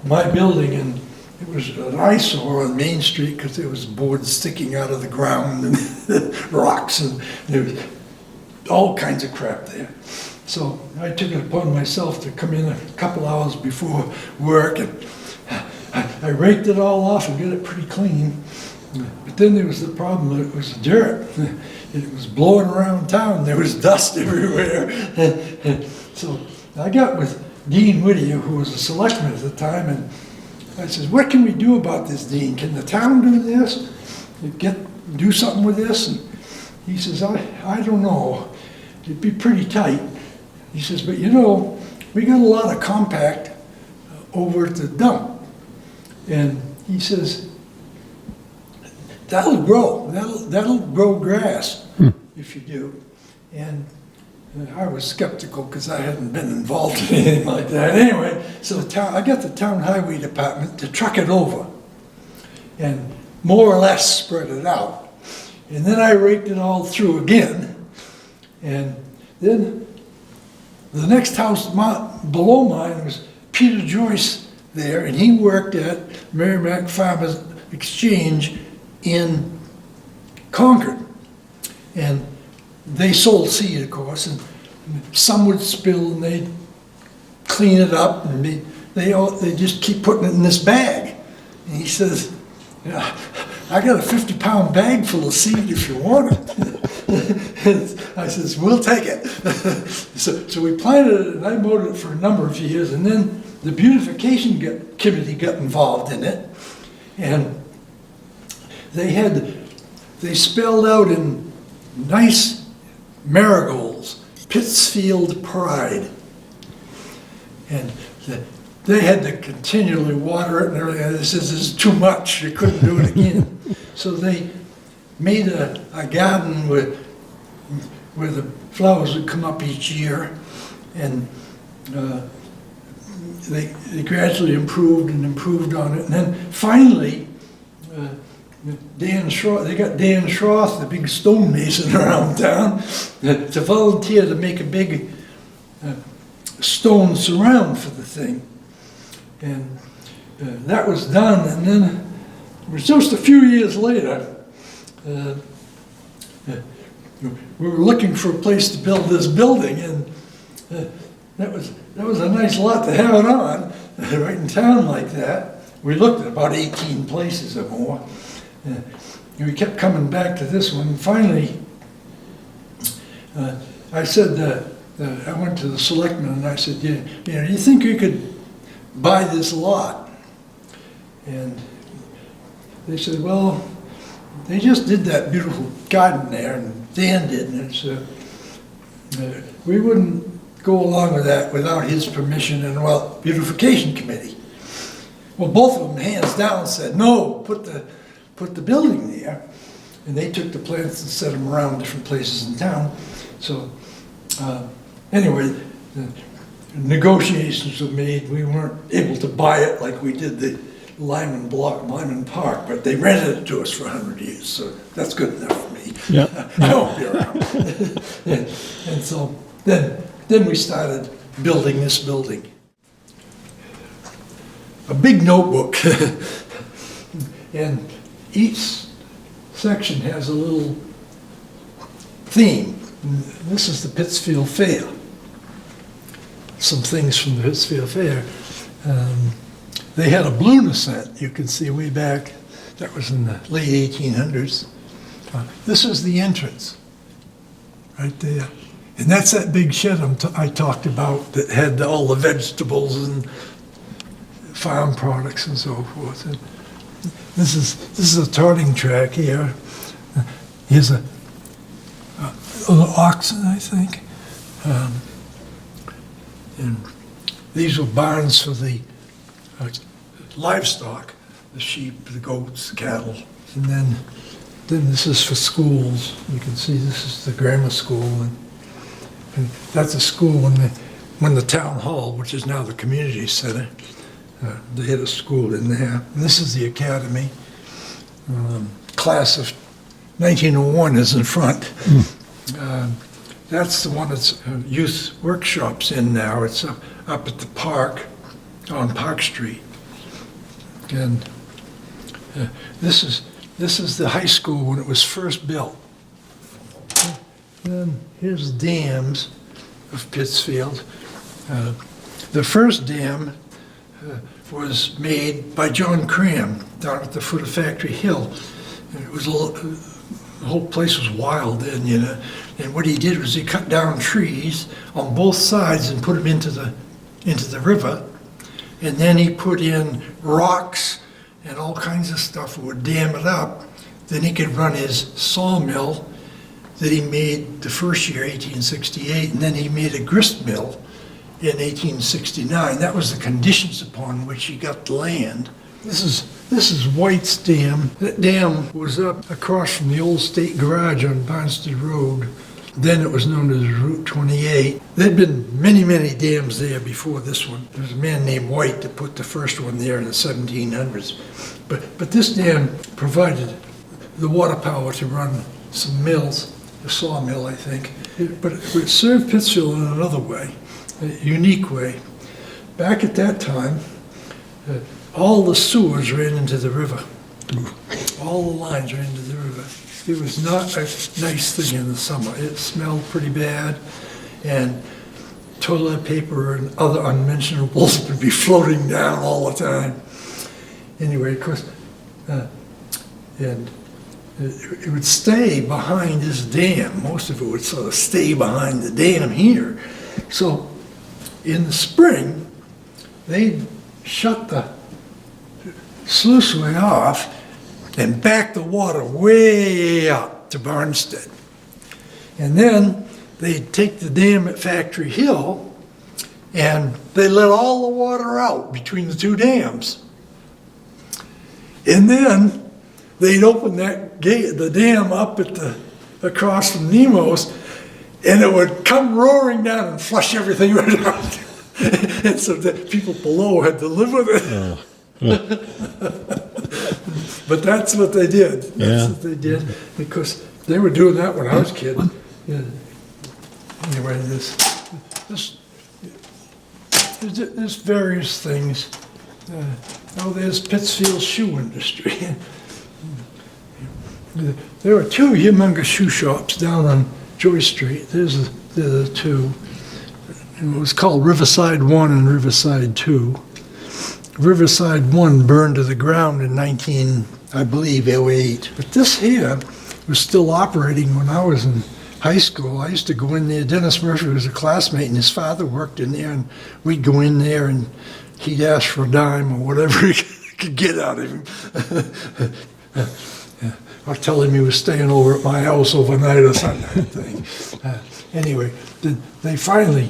my building, and it was an eyesore on Main Street because there was boards sticking out of the ground and rocks, and there was all kinds of crap there. So I took it upon myself to come in a couple hours before work, and I raked it all off and got it pretty clean. But then there was the problem that it was dirt. It was blowing around town. There was dust everywhere. So I got with Dean Whittier, who was a selectman at the time, and I said, what can we do about this, Dean? Can the town do this? Do something with this? And he says, I don't know. It'd be pretty tight. He says, but you know, we got a lot of compact over at the dump. And he says, that'll grow. That'll grow grass if you do. And I was skeptical because I hadn't been involved in anything like that. Anyway, so I got the town highway department to truck it over and more or less spread it out. And then I raked it all through again. And then the next house below mine was Peter Joyce there, and he worked at Merrimack Farmers Exchange in Concord. And they sold seed, of course, and some would spill and they'd clean it up, and they just keep putting it in this bag. And he says, "Yeah, I got a 50-pound bag full of seed if you want it." I says, "We'll take it." So we planted it, and I mowed it for a number of years, and then the beautification committee got involved in it, and they spelled out in nice marigolds, Pittsfield Pride. And they had to continually water it and everything. This is too much. You couldn't do it again. So they made a garden where the flowers would come up each year, and they gradually improved and improved on it. And then finally, they got Dan Schroth, the big stonemason around town, to volunteer to make a big stone surround for the thing. And that was done, and then it was just a few years later, we were looking for a place to build this building, and that was a nice lot to have it on, right in town like that. We looked at about 18 places or more. We kept coming back to this one. Finally, I said, I went to the selectmen and I said, do you think you could buy this lot? And they said, well, they just did that beautiful garden there, and Dan did, and we wouldn't go along with that without his permission and, well, beautification committee. Well, both of them hands down said, no, put the building there. And they took the plants and set them around different places in town. So anyway, the negotiations were made. We weren't able to buy it like we did the Lyman Park, but they rented it to us for 100 years, so that's good enough for me. Yeah. I won't be around. And so then we started building this building. A big notebook, and each section has a little theme. This is the Pittsfield Fair. Some things from the Pittsfield Fair. They had a balloon ascent, you can see way back. That was in the late 1800s. This is the entrance, right there. And that's that big shed I talked about that had all the vegetables and farm products and so forth. And this is a tarting track here. Here's a little oxen, I think. And these were barns for the livestock, the sheep, the goats, the cattle. And then this is for schools. You can see this is the grammar school, and that's a school when the town hall, which is now the community center, they had a school in there. And this is the academy. Class of 1901 is in front. That's the one that's youth workshops in now. It's up at the park on Park Street. And this is the high school when it was first built. Then here's the dams of Pittsfield. The first dam was made by John Cram down at the foot of Factory Hill. And it was the whole place was wild then, you know. And what he did was he cut down trees on both sides and put them into the river. And then he put in rocks and all kinds of stuff that would dam it up. Then he could run his sawmill that he made the first year, 1868, and then he made a grist mill in 1869. That was the conditions upon which he got the land. This is White's Dam. That dam was up across from the old state garage on Barnstead Road. Then it was known as Route 28. There'd been many, many dams there before this one. There was a man named White that put the first one there in the 1700s. But this dam provided the water power to run some mills, a sawmill, I think. But it served Pittsfield in another way, a unique way. Back at that time, all the sewers ran into the river. All the lines ran into the river. It was not a nice thing in the summer. It smelled pretty bad, and toilet paper and other unmentionables would be floating down all the time. Anyway, of course, and it would stay behind this dam. Most of it would sort of stay behind the dam here. So in the spring, they'd shut the sluiceway off and back the water way up to Barnstead. And then they'd take the dam at Factory Hill and they let all the water out between the two dams. And then they'd open that gate, the dam up at across from Nemo's, and it would come roaring down and flush everything right out. And so the people below had to live with it. But that's what they did. That's what they did, because they were doing that when I was a kid. Yeah. Anyway, there's various things. There's Pittsfield shoe industry. There are two humongous shoe shops down on Joy Street. There's the two. It was called Riverside 1 and Riverside 2. Riverside 1 burned to the ground in I believe, 08. But this here was still operating when I was in high school. I used to go in there. Dennis Murphy was a classmate, and his father worked in there, and we'd go in there, and he'd ask for a dime or whatever he could get out of him. I'll tell him he was staying over at my house overnight or something. Anyway, they finally,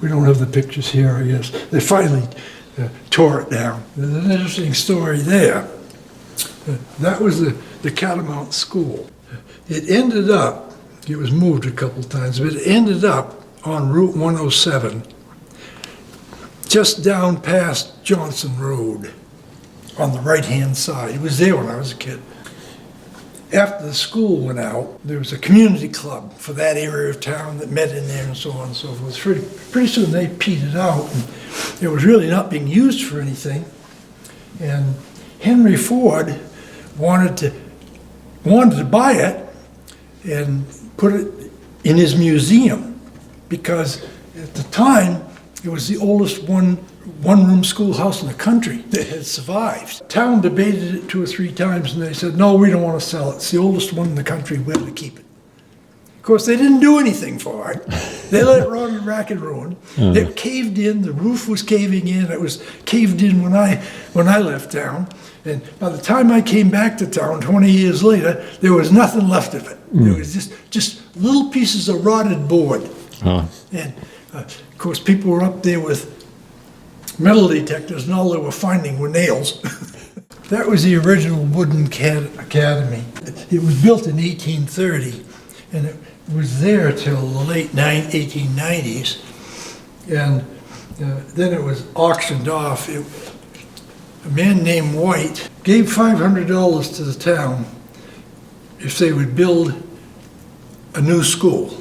we don't have the pictures here, I guess. They finally tore it down. There's an interesting story there. That was the Catamount School. It ended up, it was moved a couple times, but it ended up on Route 107, just down past Johnson Road on the right-hand side. It was there when I was a kid. After the school went out, there was a community club for that area of town that met in there and so on and so forth. Pretty soon they petered out, and it was really not being used for anything. And Henry Ford wanted to buy it and put it in his museum, because at the time it was the oldest one-room schoolhouse in the country that had survived. Town debated it 2 or 3 times, and they said, no, we don't want to sell it. It's the oldest one in the country. We have to keep it. Of course, they didn't do anything for it. They let it rot and rack and ruin. It caved in. The roof was caving in. It was caved in when I left town. And by the time I came back to town 20 years later, there was nothing left of it. There was just little pieces of rotted board. And of course, people were up there with metal detectors, and all they were finding were nails. That was the original wooden academy. It was built in 1830, and it was there till the late 1890s. And then it was auctioned off. A man named White gave $500 to the town if they would build a new school.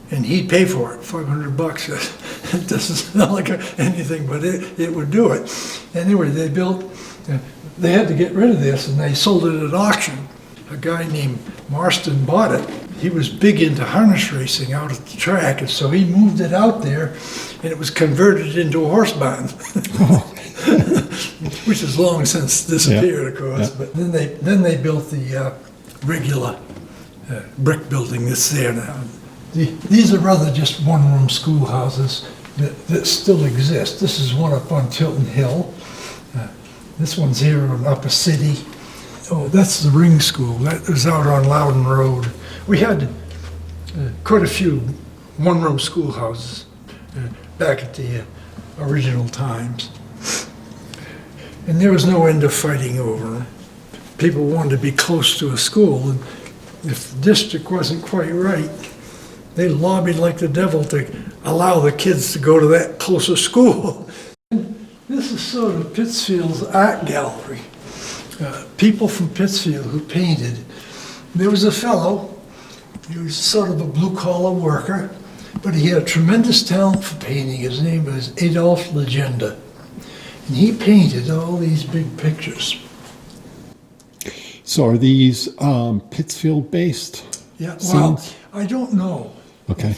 And he'd pay for it, $500. It doesn't sound like anything, but it would do it. Anyway, they had to get rid of this, and they sold it at auction. A guy named Marston bought it. He was big into harness racing out at the track, and so he moved it out there, and it was converted into a horse barn, which has long since disappeared, of course. Yeah. But then they built the regular brick building that's there now. These are rather just one-room schoolhouses that still exist. This is one up on Tilton Hill. This one's here on Upper City. Oh, that's the Ring School. That was out on Loudon Road. We had quite a few one-room schoolhouses back at the original times. And there was no end of fighting over them. People wanted to be close to a school, and if the district wasn't quite right, they lobbied like the devil to allow the kids to go to that closer school. This is sort of Pittsfield's art gallery. People from Pittsfield who painted. There was a fellow, he was sort of a blue-collar worker, but he had tremendous talent for painting. His name was Adolphe Legenda. And he painted all these big pictures. So are these Pittsfield-based Yeah, scenes? well, I don't know. Okay.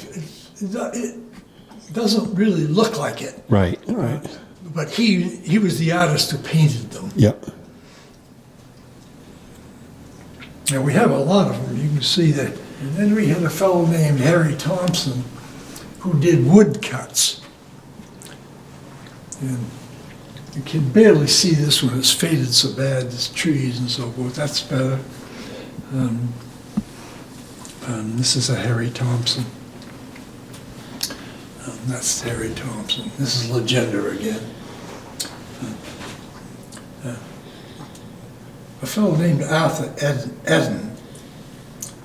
it doesn't really look like it. Right, right. But he was the artist who painted them. Yep. And we have a lot of them. You can see that. And then we had a fellow named Harry Thompson who did woodcuts. And you can barely see this one. It's faded so bad. There's trees and so forth. That's better. This is a Harry Thompson. That's Harry Thompson. This is Legenda again. A fellow named Arthur Eden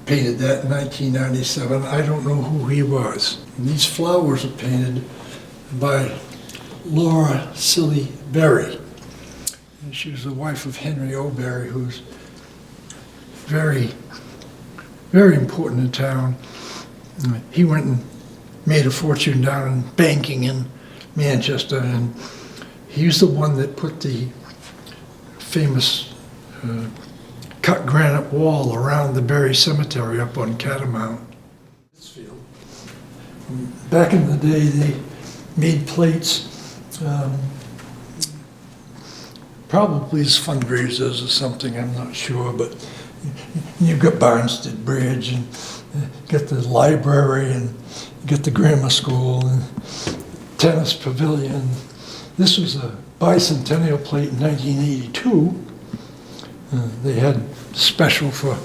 painted that in 1997. I don't know who he was. And these flowers are painted by Laura Silly Berry. And she was the wife of Henry O'Berry, who's very, very important in town. He went and made a fortune down in banking in Manchester, and he was the one that put the famous cut granite wall around the Berry Cemetery up on Catamount. Pittsfield. Back in the day, they made plates, probably as fundraisers or something, I'm not sure, but you've got Barnstead Bridge, and got the library, and got the grammar school, and tennis pavilion. This was a bicentennial plate in 1982. They had special for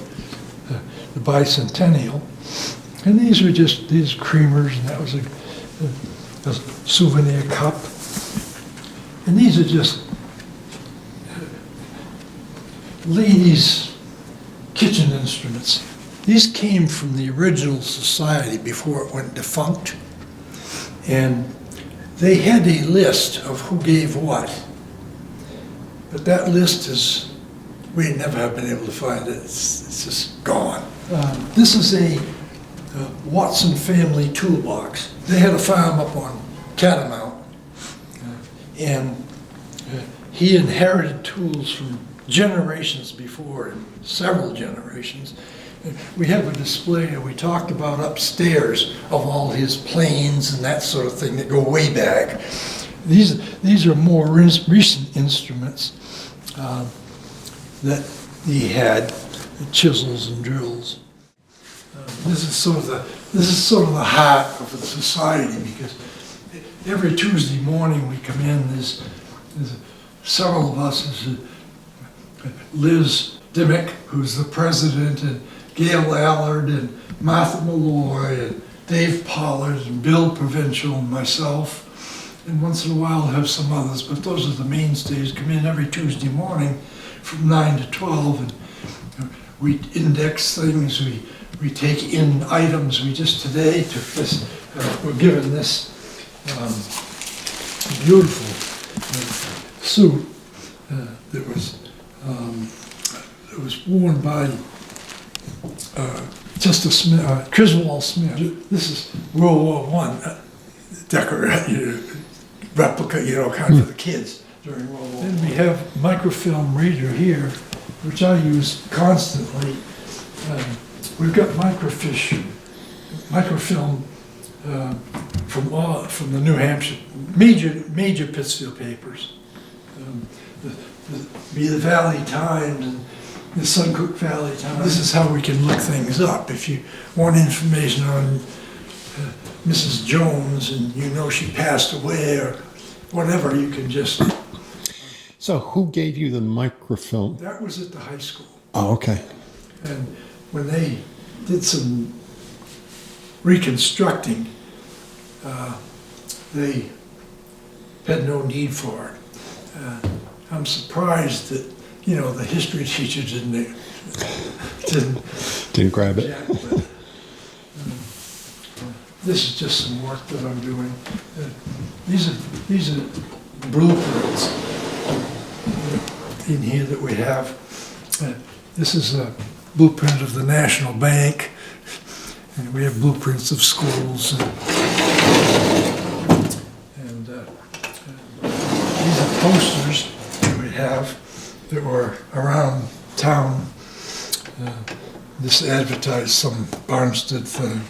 the bicentennial. And these were just these creamers, and that was a souvenir cup. And these are just ladies' kitchen instruments. These came from the original society before it went defunct. And they had a list of who gave what. But that list is, we never have been able to find it. It's just gone. This is a Watson family toolbox. They had a farm up on Catamount, and he inherited tools from generations before him, several generations. We have a display that we talked about upstairs of all his planes and that sort of thing that go way back. These are more recent instruments that he had, chisels and drills. This is sort of the heart of the society, because every Tuesday morning we come in. There's several of us. There's Liz Dimmick, who's the president, and Gail Allard, and Martha Malloy, and Dave Pollard, and Bill Provincial, and myself. And once in a while I'll have some others, but those are the mainstays. Come in every Tuesday morning from 9 to 12, and we index things, we take in items. We just today took this, we're given this beautiful suit that was worn by Chester Smith, Criswell Smith. This is World War I replica, kind of for the kids during World War I. Then we have microfilm reader here, which I use constantly. We've got microfilm from the New Hampshire major Pittsfield papers, the Valley Times and the Suncook Valley Times. This is how we can look things up. If you want information on Mrs. Jones and she passed away or whatever, you can just. So who gave you the microfilm? That was at the high school. Oh, okay. And when they did some reconstructing, they had no need for it. I'm surprised that, the history teacher didn't grab it. Yeah, but, this is just some work that I'm doing. These are blueprints in here that we have. This is a blueprint of the National Bank, and we have blueprints of schools. And these are posters that we have that were around town. This advertised some Barnstead thing.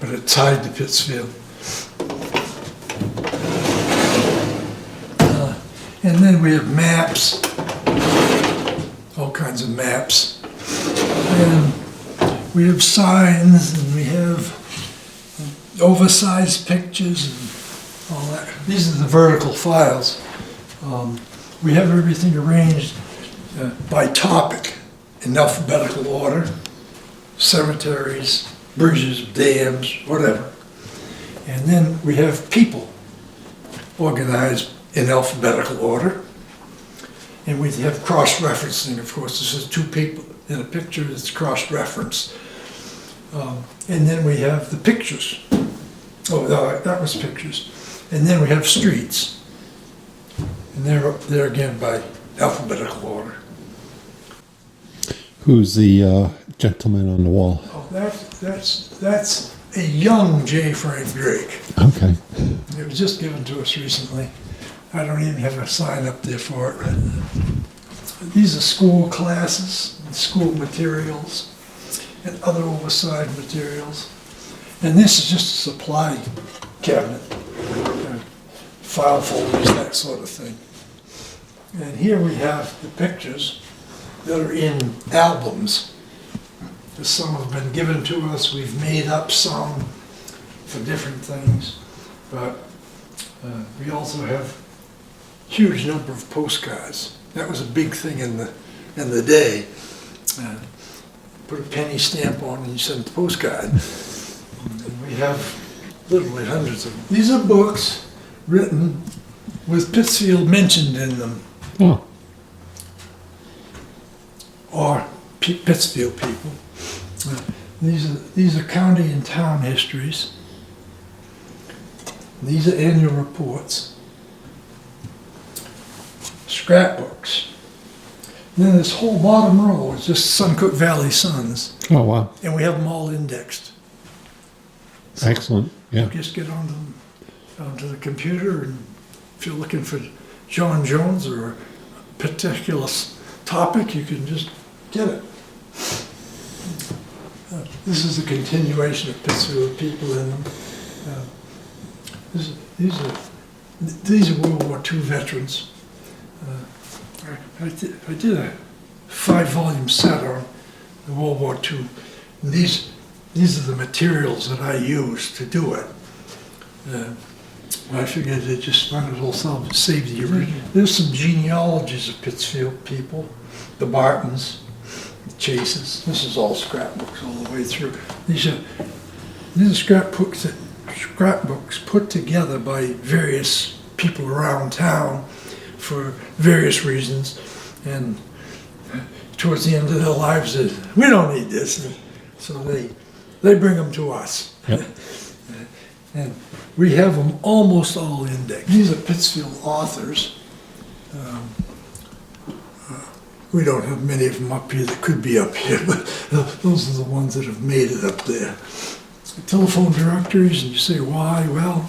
but it's tied to Pittsfield. And then we have maps, all kinds of maps. And we have signs, and we have oversized pictures and all that. These are the vertical files. We have everything arranged by topic in alphabetical order: cemeteries, bridges, dams, whatever. And then we have people organized in alphabetical order. And we have cross-referencing, of course. This is two people in a picture that's cross-referenced. And then we have the pictures. Oh, that was pictures. And then we have streets. And they're again by alphabetical order. Who's the gentleman on the wall? Oh, that's a young J. Frank Drake. Okay. It was just given to us recently. I don't even have a sign up there for it. These are school classes, and school materials, and other oversized materials. And this is just a supply cabinet, file folders, that sort of thing. And here we have the pictures that are in albums. Some have been given to us. We've made up some for different things, but we also have huge number of postcards. That was a big thing in the day. Put a penny stamp on and you sent a postcard. And we have literally hundreds of them. These are books written with Pittsfield mentioned in them, Oh, or Pittsfield people. These are county and town histories. These are annual reports. Scrapbooks. And then this whole bottom row is just Suncook Valley Sons, oh wow. and we have them all indexed. Excellent. Yeah. Just get onto the computer, and if you're looking for John Jones or a particular topic, you can just get it. This is a continuation of Pittsfield people in them. These are World War II veterans. I did a 5-volume set on the World War II. And these are the materials that I used to do it. I figured it just might as well save the original. There's some genealogies of Pittsfield people, the Bartons, the Chases. This is all scrapbooks all the way through. These are scrapbooks put together by various people around town for various reasons, and towards the end of their lives, we don't need this, so they bring them to us. Yep. And we have them almost all indexed. These are Pittsfield authors. We don't have many of them up here that could be up here, but those are the ones that have made it up there. Telephone directories, and you say, why? Well,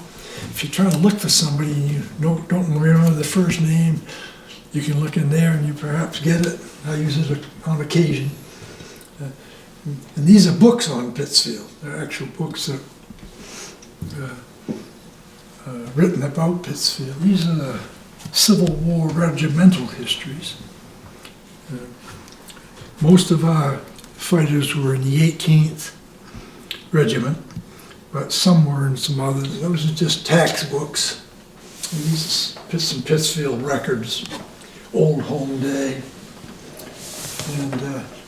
if you're trying to look for somebody and you don't remember the first name, you can look in there and you perhaps get it. I use it on occasion. And these are books on Pittsfield. They're actual books that written about Pittsfield. These are the Civil War regimental histories. Most of our fighters were in the 18th Regiment, but some were in some others. Those are just tax books. And these are some Pittsfield records, Old Home Day. And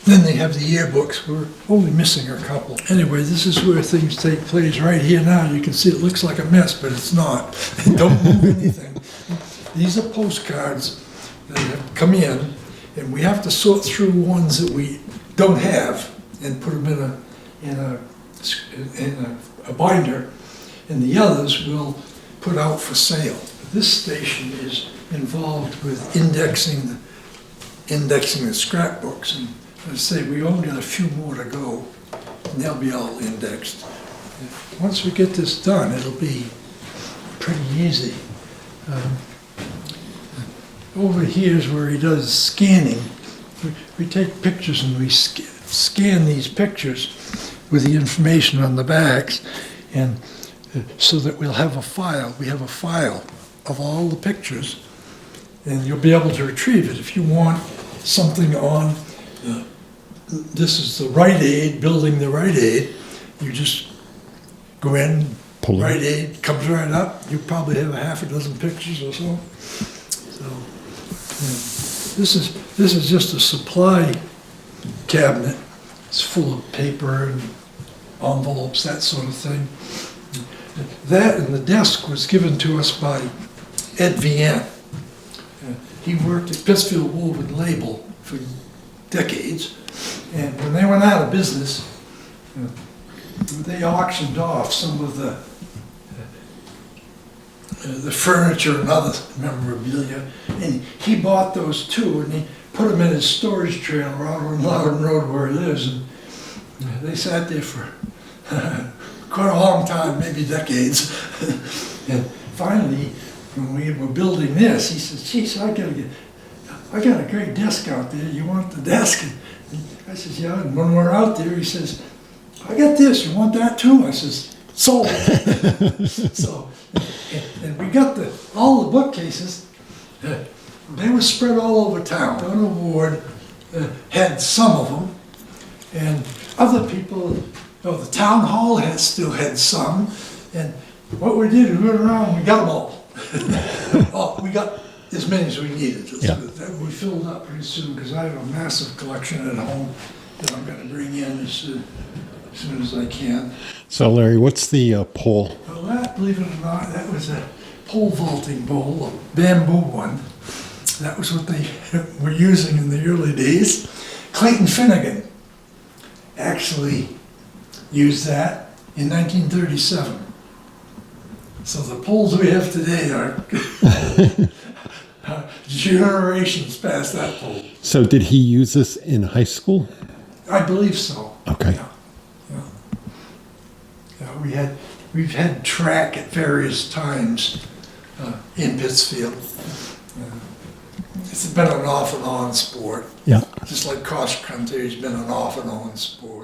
then they have the yearbooks. We're only missing a couple. Anyway, this is where things take place right here now. You can see it looks like a mess, but it's not. Don't move anything. These are postcards that have come in, and we have to sort through ones that we don't have and put them in a binder, and the others we'll put out for sale. This station is involved with indexing the scrapbooks, and as I say, we only got a few more to go, and they'll be all indexed. Once we get this done, it'll be pretty easy. Over here is where he does scanning. We take pictures and we scan these pictures, with the information on the backs, and so that we'll have a file. We have a file of all the pictures, and you'll be able to retrieve it. If you want something on, this is the Rite Aid, building the Rite Aid, you just go in, Pull it. Rite Aid comes right up. You probably have a half a dozen pictures or so. So this is just a supply cabinet. It's full of paper and envelopes, that sort of thing. That and the desk was given to us by Ed Vian. He worked at Pittsfield Woven Label for decades, and when they went out of business, they auctioned off some of the furniture and other memorabilia, and he bought those too, and he put them in his storage trailer out on Loudon Road where he lives, and they sat there for quite a long time, maybe decades. And finally, when we were building this, he said, "Geez, I got a great desk out there. You want the desk?" And I said, "Yeah." And when we're out there, he says, "I got this. You want that too?" I says, "Sold." So, and we got all the bookcases. They were spread all over town. Donna Ward had some of them, and other people, the town hall still had some. And what we did, we went around, we got them all. Oh, we got as many as we needed. Yeah. We filled up pretty soon because I have a massive collection at home that I'm going to bring in as soon as I can. So, Larry, what's the pole? Well, that, believe it or not, that was a pole vaulting bowl, a bamboo one. That was what they were using in the early days. Clayton Finnegan actually used that in 1937. So the poles we have today are generations past that pole. So did he use this in high school? I believe so. Okay. Yeah, we've had track at various times in Pittsfield. It's been an off and on sport. Yeah. Just like cross country has been an off and on sport.